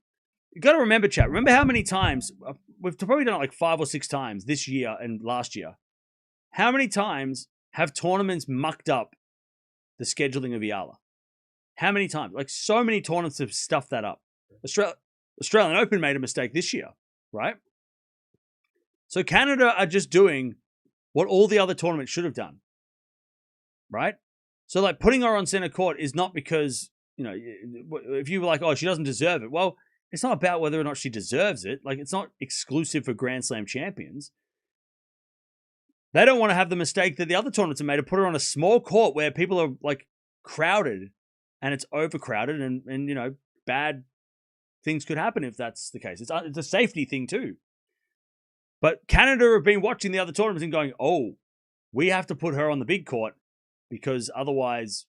[SPEAKER 1] You got to remember, chat. Remember how many times we've probably done it like 5 or 6 times this year and last year. How many times have tournaments mucked up the scheduling of Eala? How many times? Like so many tournaments have stuffed that up. Australian Open made a mistake this year, right? So Canada are just doing what all the other tournaments should have done, right? So like putting her on center court is not because, you know, if you were like, oh, she doesn't deserve it. Well, it's not about whether or not she deserves it. Like it's not exclusive for Grand Slam champions. They don't want to have the mistake that the other tournaments have made to put her on a small court where people are like crowded and it's overcrowded and you know, bad things could happen if that's the case. It's a safety thing too. But Canada have been watching the other tournaments and going, oh, we have to put her on the big court because otherwise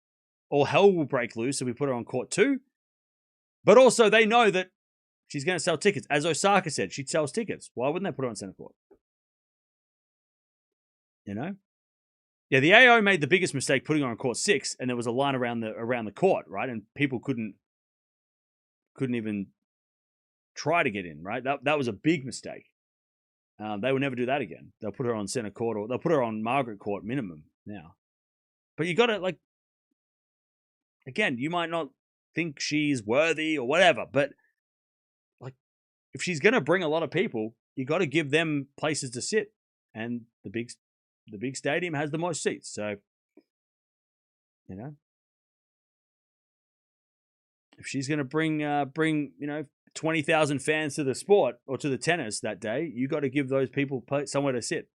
[SPEAKER 1] all hell will break loose. So we put her on court 2. But also they know that she's going to sell tickets. As Osaka said, she sells tickets. Why wouldn't they put her on center court? You know? Yeah, the AO made the biggest mistake putting her on court 6, and there was a line around the court, right? And people couldn't even try to get in, right? That was a big mistake. They will never do that again. They'll put her on center court, or they'll put her on Margaret court minimum now. But you got to, like, again, you might not think she's worthy or whatever, but like, if she's going to bring a lot of people, you got to give them places to sit, and the big stadium has the most seats. So, you know, if she's going to bring you know 20,000 fans to the sport or to the tennis that day, you got to give those people somewhere to sit.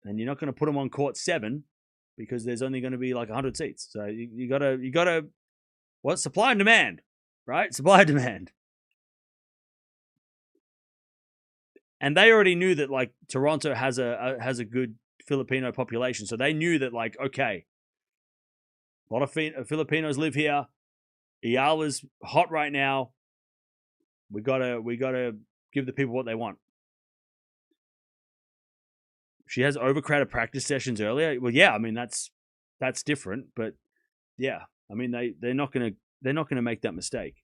[SPEAKER 1] and you're not going to put them on court 7 because there's only going to be like 100 seats. So you gotta, what? Supply and demand, right? Supply and demand. And they already knew that like Toronto has a good Filipino population, so they knew that like, okay, a lot of Filipinos live here. Eala's hot right now. We gotta give the people what they want. She has overcrowded practice sessions earlier. Well, yeah, I mean that's different, but yeah, I mean they're not gonna make that mistake.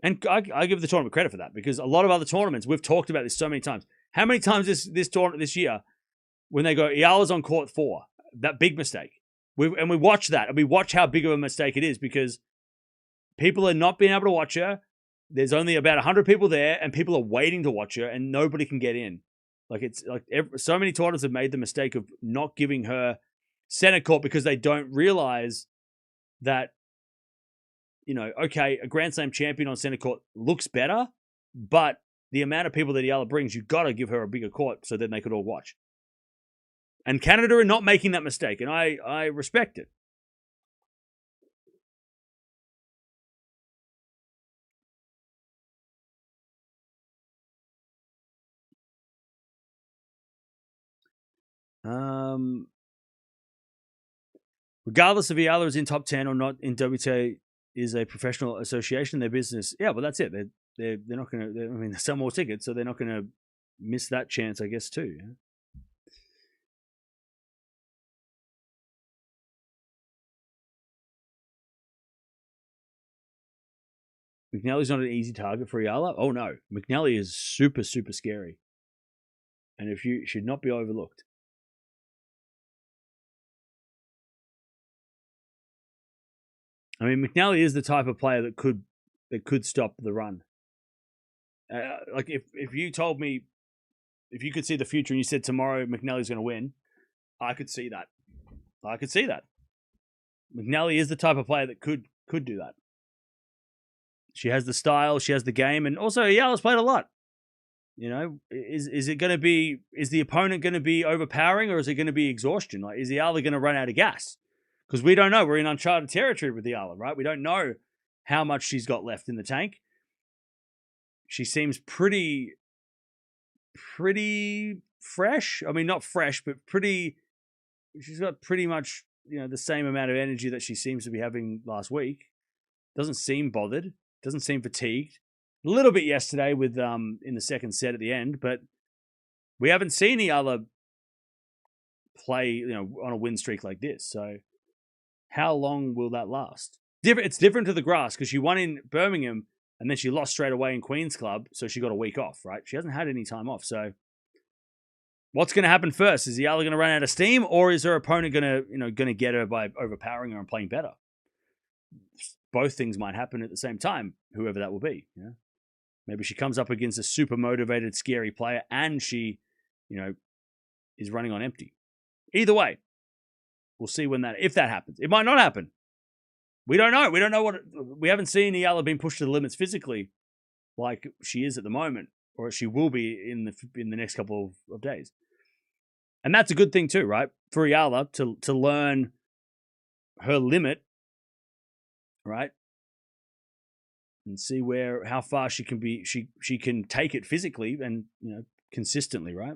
[SPEAKER 1] And I give the tournament credit for that, because a lot of other tournaments, we've talked about this so many times. How many times this tournament this year, when they go, Eala's on court 4, that big mistake. We watch that, and we watch how big of a mistake it is, because people are not being able to watch her. There's only about 100 people there, and people are waiting to watch her, and nobody can get in. Like it's like so many tournaments have made the mistake of not giving her center court because they don't realize that, you know, okay, a Grand Slam champion on center court looks better, but the amount of people that Eala brings, you've got to give her a bigger court so then they could all watch. And Canada are not making that mistake, and I respect it. Regardless of Eala is in top 10 or not in WTA is a professional association, their business. Yeah, well, that's it. They're not going to, I mean, they sell more tickets, so they're not going to miss that chance, I guess, too. Yeah? McNally's not an easy target for Eala. Oh, no. McNally is super, super scary. And if you should not be overlooked. I mean, McNally is the type of player that could stop the run. Like if you told me, if you could see the future and you said tomorrow McNally's going to win, I could see that. I could see that. McNally is the type of player that could do that. She has the style, she has the game, and also Eala's played a lot. You know, is it going to be? Is the opponent going to be overpowering, or is it going to be exhaustion? Like, is Eala going to run out of gas? Because we don't know. We're in uncharted territory with Eala, right? We don't know how much she's got left in the tank. She seems pretty fresh. I mean, not fresh, but pretty. She's got pretty much, you know, the same amount of energy that she seems to be having last week. Doesn't seem bothered. Doesn't seem fatigued. A little bit yesterday with in the second set at the end, but we haven't seen Eala play, you know, on a win streak like this. So how long will that last? It's different to the grass, because she won in Birmingham and then she lost straight away in Queen's Club, so she got a week off, right? She hasn't had any time off. So what's going to happen first? Is Eala going to run out of steam, or is her opponent going to get her by overpowering her and playing better? Both things might happen at the same time, whoever that will be. You know? Maybe she comes up against a super motivated, scary player, and she, you know, is running on empty. Either way, we'll see if that happens. It might not happen. We don't know. We don't know we haven't seen Eala being pushed to the limits physically, like she is at the moment, or she will be in the next couple of days. And that's a good thing too, right? For Eala to learn her limit, right? And see how far she can be. She can take it physically and, you know, consistently, right?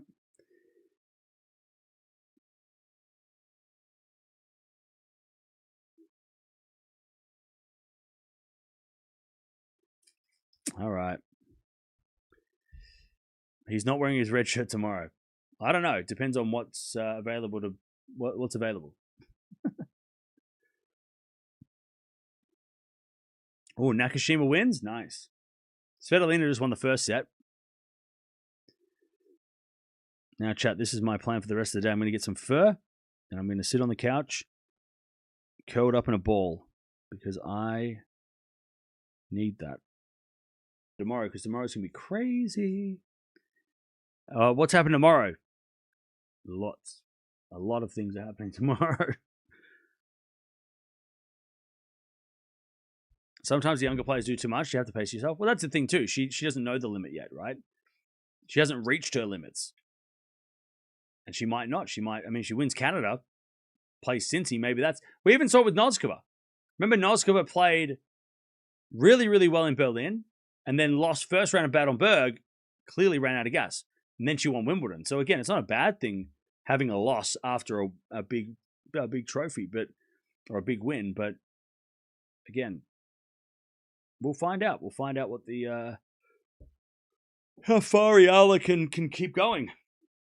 [SPEAKER 1] All right. He's not wearing his red shirt tomorrow. I don't know. It depends on what's available what's available. Oh, Nakashima wins? Nice. Svitolina just won the first set. Now, chat, this is my plan for the rest of the day. I'm going to get some fur, and I'm going to sit on the couch, curled up in a ball, because I need that. Tomorrow, because tomorrow's going to be crazy. What's happening tomorrow? Lots. A lot of things are happening tomorrow. Sometimes the younger players do too much. You have to pace yourself. Well, that's the thing too. She doesn't know the limit yet, right? She hasn't reached her limits. And she might not. She wins Canada, plays Cincy. Maybe that's... We even saw it with Noskova. Remember, Noskova played really, really well in Berlin and then lost first round of Baden-Berg, clearly ran out of gas. And then she won Wimbledon. So again, it's not a bad thing having a loss after a big trophy, or a big win. But again, we'll find out. We'll find out what the how far Eala can keep going,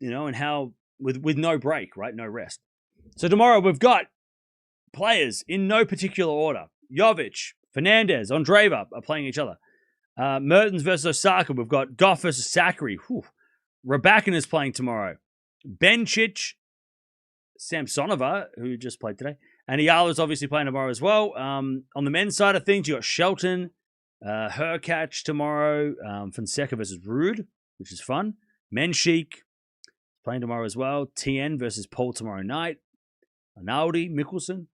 [SPEAKER 1] and how with no break, right? No rest. So tomorrow we've got players in no particular order. Jovic, Fernandez, Andreeva are playing each other. Mertens versus Osaka. We've got Gauff versus Sakari. Raducanu is playing tomorrow. Bencic, Samsonova, who just played today. And Eala is obviously playing tomorrow as well. On the men's side of things, you got Shelton, Hurkacz tomorrow. Fonseca versus Rude, which is fun. Menchik playing tomorrow as well. Tien versus Paul tomorrow night. Arnaldi, Mikkelsen.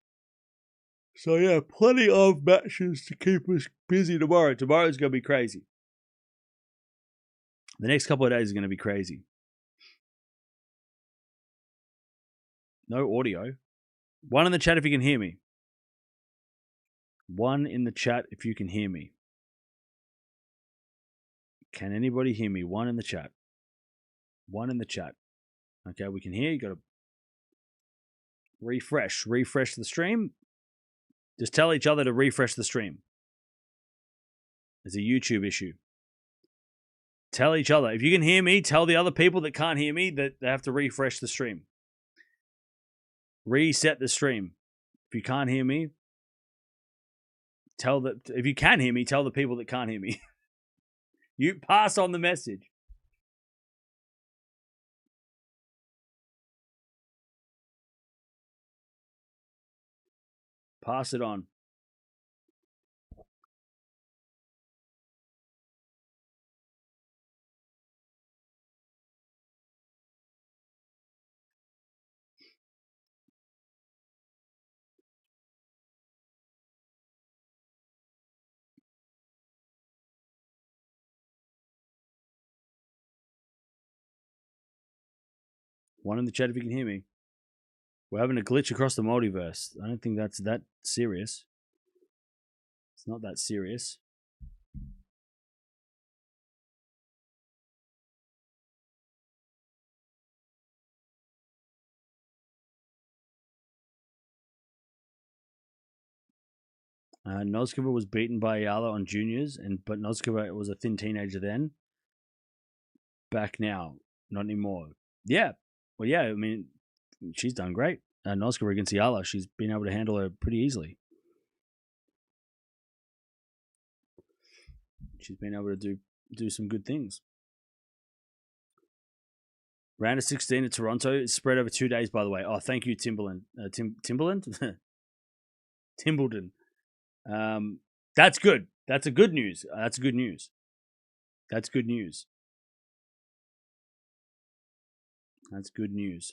[SPEAKER 1] So yeah, plenty of matches to keep us busy tomorrow. Tomorrow's going to be crazy. The next couple of days are going to be crazy. No audio. One in the chat if you can hear me. One in the chat if you can hear me. Can anybody hear me? One in the chat. One in the chat. Okay, we can hear. You got to refresh. Refresh the stream. Just tell each other to refresh the stream. It's a YouTube issue. Tell each other. If you can hear me, tell the other people that can't hear me that they have to refresh the stream. Reset the stream. If you can't hear me, if you can hear me, tell the people that can't hear me. You pass on the message. Pass it on. One in the chat if you can hear me. We're having a glitch across the multiverse. I don't think that's that serious. It's not that serious. Noskova was beaten by Eala on juniors, but Noskova was a thin teenager then. Back now, not anymore. Yeah, well, yeah. I mean, she's done great. Noskova against Eala, she's been able to handle her pretty easily. She's been able to do some good things. Round of 16 at Toronto. It's spread over 2 days, by the way. Oh, thank you, Timberland. Timberland? Timbledon. That's good. That's a good news. That's good news. That's good news. That's good news.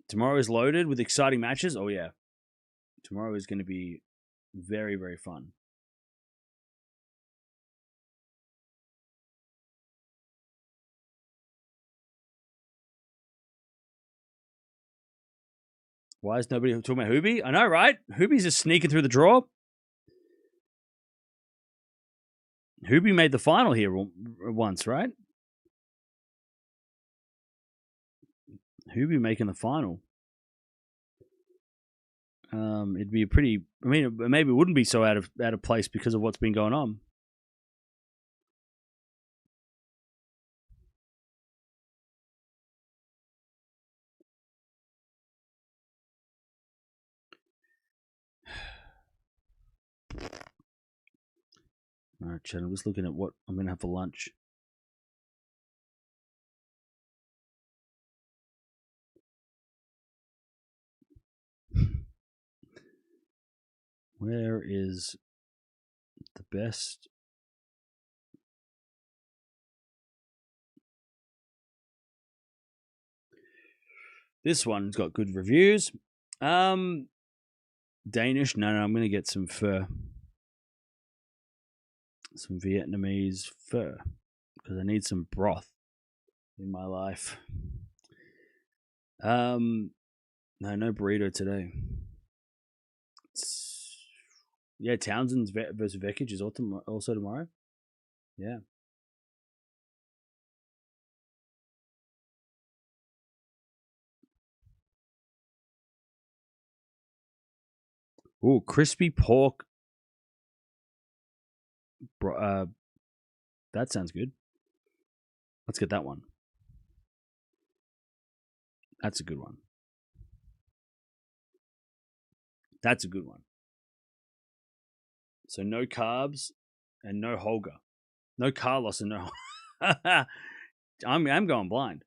[SPEAKER 1] Tomorrow is loaded with exciting matches. Oh, yeah. Tomorrow is going to be very, very fun. Why is nobody talking about Hubie? I know, right? Hubie's just sneaking through the draw. Hubie made the final here once, right? Hubie making the final. It'd be a pretty... I mean, maybe it wouldn't be so out of place because of what's been going on. All right, Chad, I'm just looking at what I'm going to have for lunch. Where is the best This one's got good reviews. Danish? No, I'm going to get some pho. Some Vietnamese pho. Because I need some broth in my life. No burrito today. Townsend versus Vekic is also tomorrow. Yeah. Ooh, crispy pork. That sounds good. Let's get that one. That's a good one. That's a good one. So no carbs and no Holger. No Carlos and no... I'm going blind.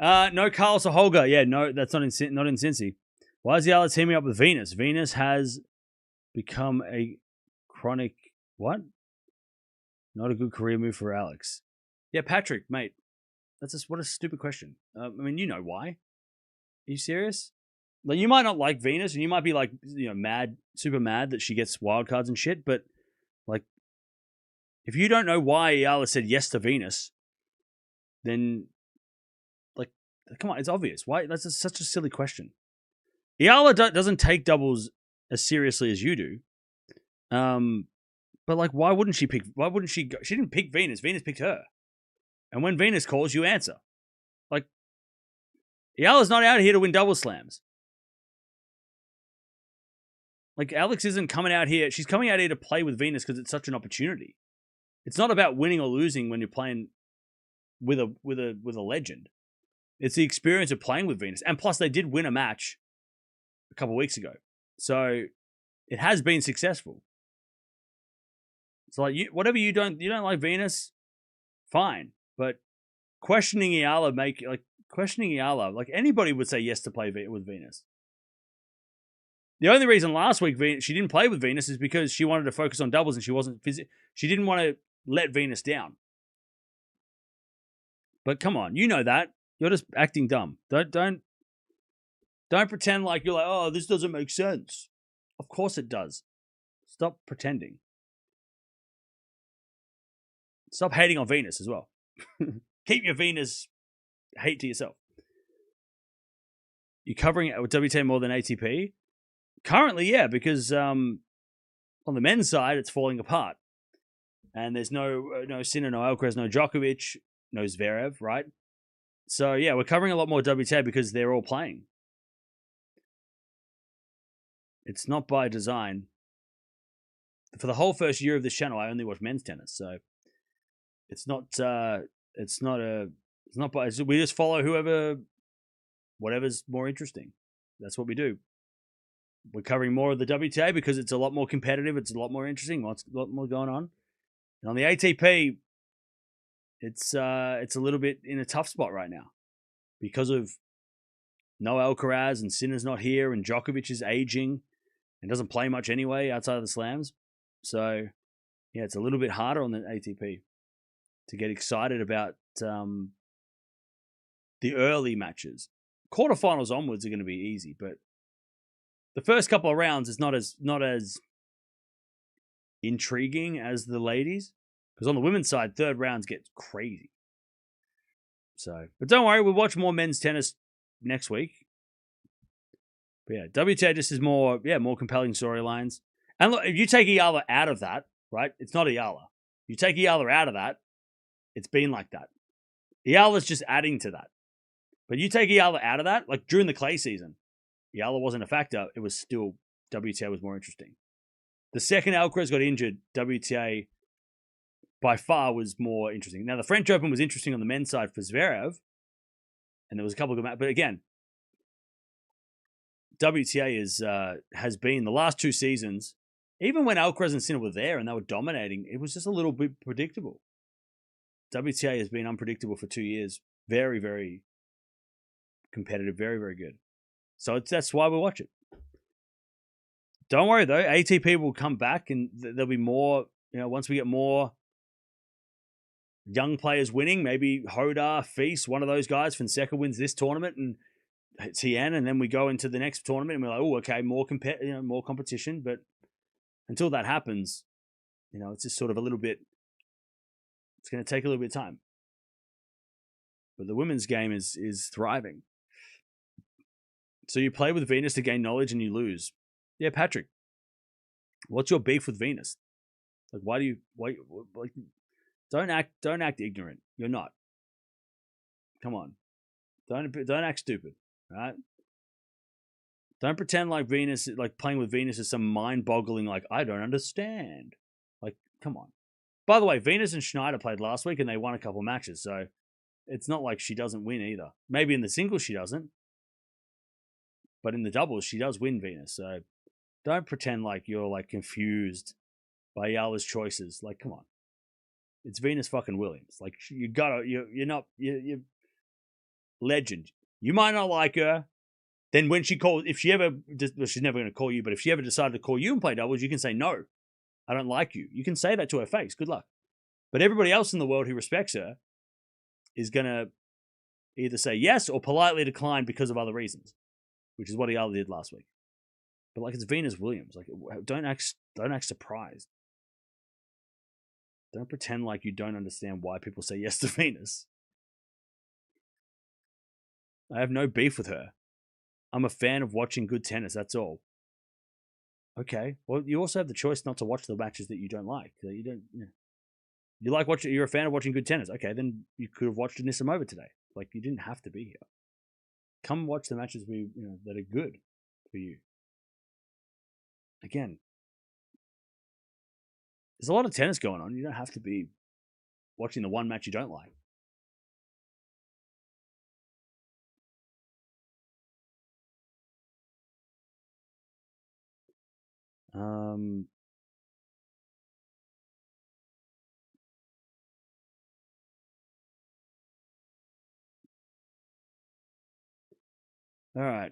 [SPEAKER 1] No Carlos or Holger. Yeah, no, that's not in Cincy. Why is Eala teaming up with Venus? Venus has become a chronic... What? Not a good career move for Alex. Yeah, Patrick, mate. What a stupid question. I mean, you know why. Are you serious? Like, you might not like Venus, and you might be like, mad, super mad that she gets wildcards and shit, but like, if you don't know why Eala said yes to Venus, then like, come on, it's obvious. Why? That's such a silly question. Eala doesn't take doubles as seriously as you do. But like, why wouldn't she pick? Why wouldn't she? She didn't pick Venus. Venus picked her. And when Venus calls, you answer. Like, Eala's not out here to win double slams. Like, Alex isn't coming out here. She's coming out here to play with Venus because it's such an opportunity. It's not about winning or losing when you're playing with a legend. It's the experience of playing with Venus. And plus, they did win a match a couple of weeks ago. So it has been successful. So like, whatever you don't like Venus, fine. But questioning Eala, like anybody would say yes to play with Venus. The only reason last week she didn't play with Venus is because she wanted to focus on doubles and she didn't want to let Venus down. But come on, you know that. You're just acting dumb. Don't pretend like you're like, oh, this doesn't make sense. Of course it does. Stop pretending. Stop hating on Venus as well. Keep your Venus hate to yourself. You covering it with WTA more than ATP? Currently, yeah, because on the men's side, it's falling apart. And there's no Sinner, no Alcaraz, no Djokovic, no Zverev, right? So, yeah, we're covering a lot more WTA because they're all playing. It's not by design. For the whole first year of this channel, I only watch men's tennis, so it's not by, we just follow whatever's more interesting. That's what we do. We're covering more of the WTA because it's a lot more competitive. It's a lot more interesting. A lot more going on. And on the ATP, it's a little bit in a tough spot right now because of no Alcaraz and Sinner's not here and Djokovic is aging and doesn't play much anyway outside of the slams. So, yeah, it's a little bit harder on the ATP to get excited about the early matches. Quarterfinals onwards are going to be easy, but the first couple of rounds is not as intriguing as the ladies, because on the women's side, third rounds get crazy. So, but don't worry, we'll watch more men's tennis next week. But yeah, WTA just is more compelling storylines. And look, if you take Eala out of that, right? It's not Eala. You take Eala out of that, it's been like that. Eala's just adding to that. But you take Eala out of that, like during the clay season, Eala wasn't a factor. It was still, WTA was more interesting. The second Alcaraz got injured, WTA by far was more interesting. Now, the French Open was interesting on the men's side for Zverev, and there was a couple of good matches. But again, WTA has been the last two seasons, even when Alcaraz and Sinner were there and they were dominating, it was just a little bit predictable. WTA has been unpredictable for 2 years. Very, very competitive. Very, very good. So that's why we watch it. Don't worry, though. ATP will come back and there'll be more, once we get more young players winning, maybe Hodar, Feast, one of those guys, Fonseca wins this tournament and TN, and then we go into the next tournament and we're like, oh, okay, more more competition. But until that happens, it's just sort of a little bit. It's going to take a little bit of time. But the women's game is thriving. So you play with Venus to gain knowledge and you lose. Yeah, Patrick. What's your beef with Venus? Like, why don't act ignorant. You're not. Come on. Don't act stupid, right? Don't pretend like Venus, like playing with Venus is some mind-boggling, like, I don't understand. Like, come on. By the way, Venus and Schneider played last week and they won a couple matches, so it's not like she doesn't win either. Maybe in the singles she doesn't, but in the doubles she does win, Venus. So don't pretend like you're like confused by Eala's choices. Like, come on. It's Venus fucking Williams. Like, you're legend. You might not like her. Then when she calls, if she ever, well, she's never going to call you, but if she ever decided to call you and play doubles, you can say, no, I don't like you. You can say that to her face. Good luck. But everybody else in the world who respects her is going to either say yes or politely decline because of other reasons, which is what Eala did last week. But like, it's Venus Williams. Like, don't act surprised. Don't pretend like you don't understand why people say yes to Venus. I have no beef with her. I'm a fan of watching good tennis, that's all. Okay. Well, you also have the choice not to watch the matches that you don't like. You're a fan of watching good tennis. Okay, then you could have watched Anisimova today. Like, you didn't have to be here. Come watch the matches that are good for you. Again, there's a lot of tennis going on. You don't have to be watching the one match you don't like. All right.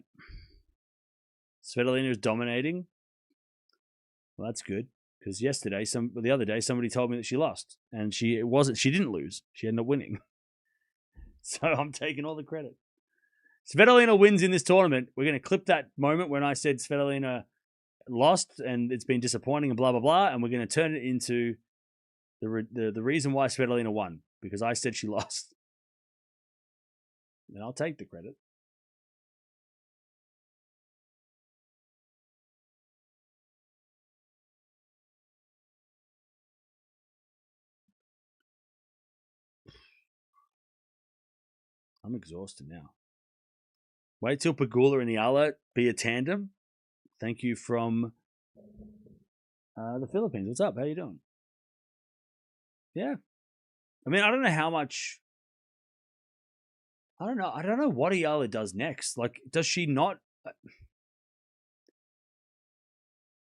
[SPEAKER 1] Svitolina is dominating. Well, that's good. Because the other day, somebody told me that she lost. And she didn't lose. She ended up winning. So I'm taking all the credit. Svitolina wins in this tournament. We're going to clip that moment when I said Svitolina lost and it's been disappointing and blah, blah, blah. And we're going to turn it into the reason why Svitolina won. Because I said she lost. And I'll take the credit. I'm exhausted now. Wait till Pegula and Eala be a tandem. Thank you from the Philippines. What's up? How you doing? Yeah. I mean, I don't know how much. I don't know what Eala does next. Like, does she not?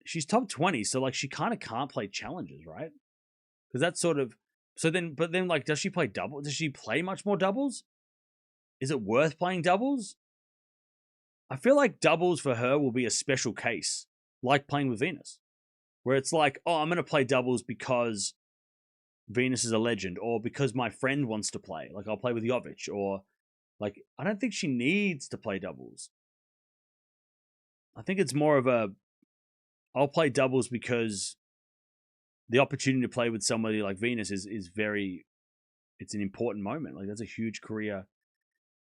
[SPEAKER 1] She's top 20, so like she kind of can't play challenges, right? Because that's sort of but then like, does she play double? Does she play much more doubles? Is it worth playing doubles? I feel like doubles for her will be a special case, like playing with Venus, where it's like, oh, I'm going to play doubles because Venus is a legend, or because my friend wants to play. Like, I'll play with Jovic, or like, I don't think she needs to play doubles. I think it's more of I'll play doubles because the opportunity to play with somebody like Venus is it's an important moment. Like, that's a huge career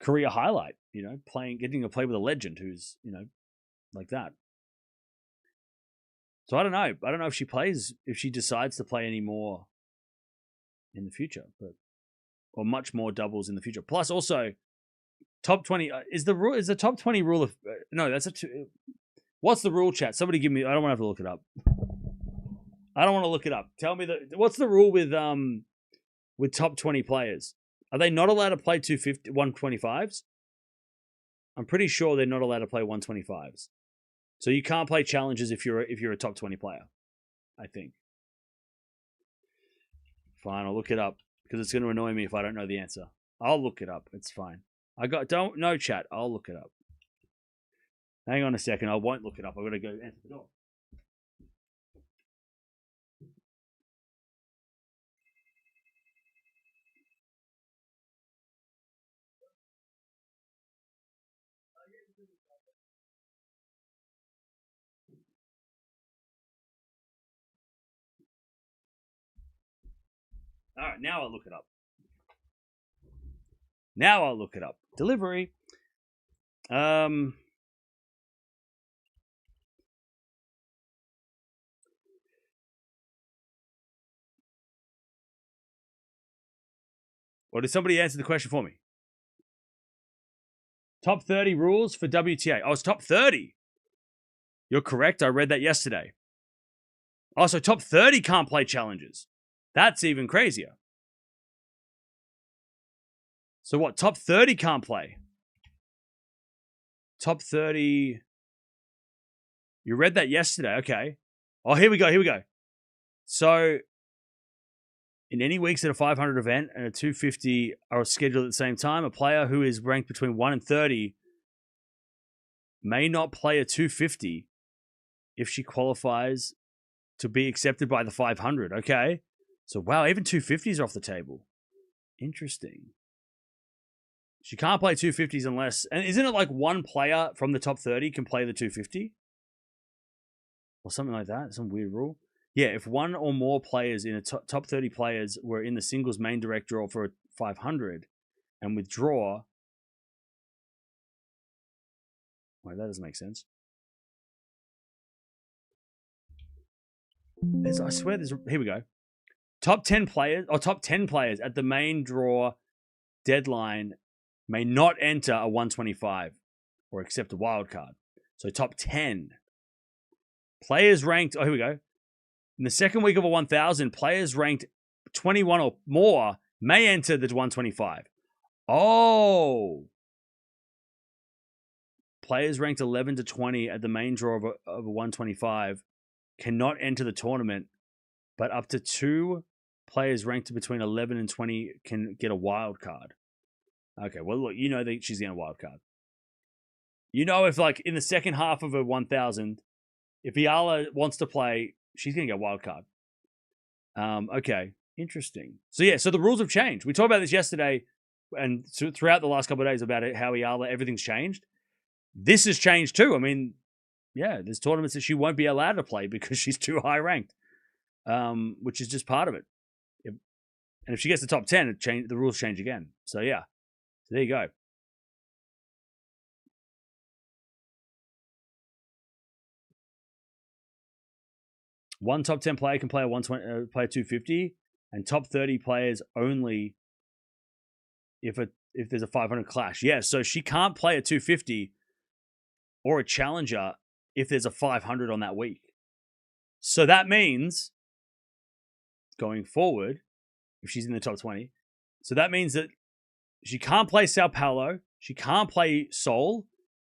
[SPEAKER 1] highlight, getting to play with a legend who's, like that. So I don't know. I don't know if she decides to play any more in the future, or much more doubles in the future. Plus, also, top 20 is the top 20 rule of no, that's what's the rule, chat? Somebody give me. I don't want to have to look it up. I don't want to look it up. Tell me what's the rule with top 20 players? Are they not allowed to play 125s? I'm pretty sure they're not allowed to play 125s. So you can't play challenges if you're a top 20 player, I think. Fine, I'll look it up because it's going to annoy me if I don't know the answer. I'll look it up. It's fine. Don't know, chat. I'll look it up. Hang on a second. I won't look it up. I've got to go answer the door. All right, now I'll look it up. Now I'll look it up. Delivery. Or did somebody answer the question for me? Top 30 rules for WTA. Oh, it's top 30. You're correct. I read that yesterday. Also, top 30 can't play challenges. That's even crazier. So what? Top 30 can't play. Top 30. You read that yesterday. Okay. Oh, here we go. Here we go. So, in any weeks at a 500 event and a 250 are scheduled at the same time, a player who is ranked between 1 and 30 may not play a 250 if she qualifies to be accepted by the 500. Okay. So, wow, even 250s are off the table. Interesting. She can't play 250s unless... And isn't it like one player from the top 30 can play the 250? Or something like that? Some weird rule. Yeah, if one or more players in a top 30 players were in the singles main direct draw for a 500 and withdraw... Wait, that doesn't make sense. I swear there's... Here we go. Top 10 players at the main draw deadline may not enter a 125 or accept a wild card. So top 10. Players ranked... Oh, here we go. In the second week of a 1,000, players ranked 21 or more may enter the 125. Oh. Players ranked 11 to 20 at the main draw of a 125 cannot enter the tournament, but up to 2 players ranked between 11 and 20 can get a wild card. Okay, well, look, you know that she's getting a wild card. You know, if like in the second half of a 1,000, if Eala wants to play, she's going to get a wild card. Okay, interesting. So yeah, so the rules have changed. We talked about this yesterday and throughout the last couple of days about it, how Eala, everything's changed. This has changed too. I mean, yeah, there's tournaments that she won't be allowed to play because she's too high ranked, which is just part of it. And if she gets the top 10, the rules change again. So yeah, so there you go. One top 10 player can play a 120, play a 250, and top 30 players only if there's a 500 clash. Yeah, so she can't play a 250 or a challenger if there's a 500 on that week. So that means going forward, if she's in the top 20, so that means that she can't play Sao Paulo, she can't play Seoul,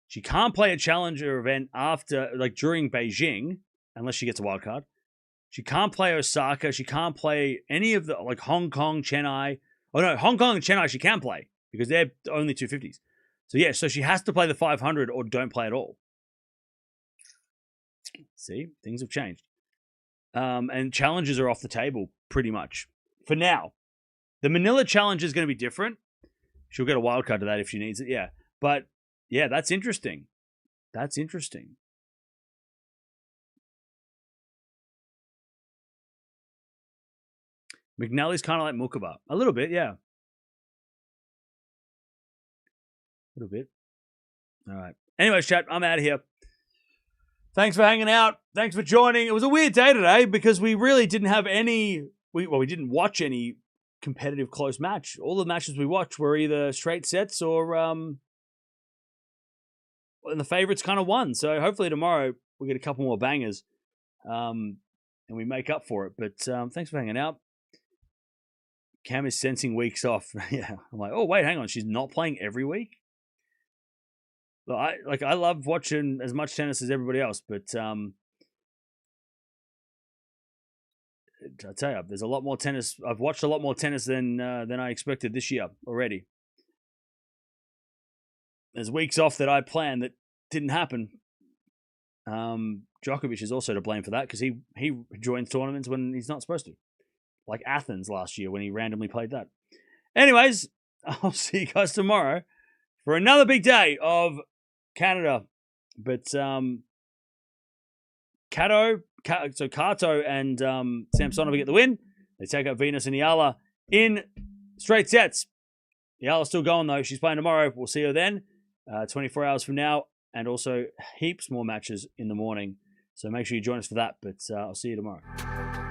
[SPEAKER 1] she can't play a challenger event after, like during Beijing, unless she gets a wild card. She can't play Osaka. She can't play any of the, like Hong Kong, Chennai. Oh no, Hong Kong and Chennai she can play because they're only 250s. So yeah, so she has to play the 500 or don't play at all. See, things have changed. And challenges are off the table pretty much for now. The Manila challenge is going to be different. She'll get a wild card to that if she needs it. Yeah, but yeah, that's interesting. That's interesting. McNally's kind of like Mukaba. A little bit, yeah. A little bit. All right. Anyways, chat, I'm out of here. Thanks for hanging out. Thanks for joining. It was a weird day today because we really didn't have any... we didn't watch any competitive close match. All the matches we watched were either straight sets or... and the favorites kind of won. So hopefully tomorrow we'll get a couple more bangers and we make up for it. But thanks for hanging out. Cam is sensing weeks off. Yeah, I'm like, oh wait, hang on, she's not playing every week. I love watching as much tennis as everybody else, but I tell you, there's a lot more tennis. I've watched a lot more tennis than I expected this year already. There's weeks off that I planned that didn't happen. Djokovic is also to blame for that because he joins tournaments when he's not supposed to. Like Athens last year when he randomly played that. Anyways, I'll see you guys tomorrow for another big day of Canada. But Kato and Samsonova get the win. They take out Venus and Eala. in straight sets. Eala's still going, though. She's playing tomorrow. We'll see her then, 24 hours from now, and also heaps more matches in the morning. So make sure you join us for that, but I'll see you tomorrow.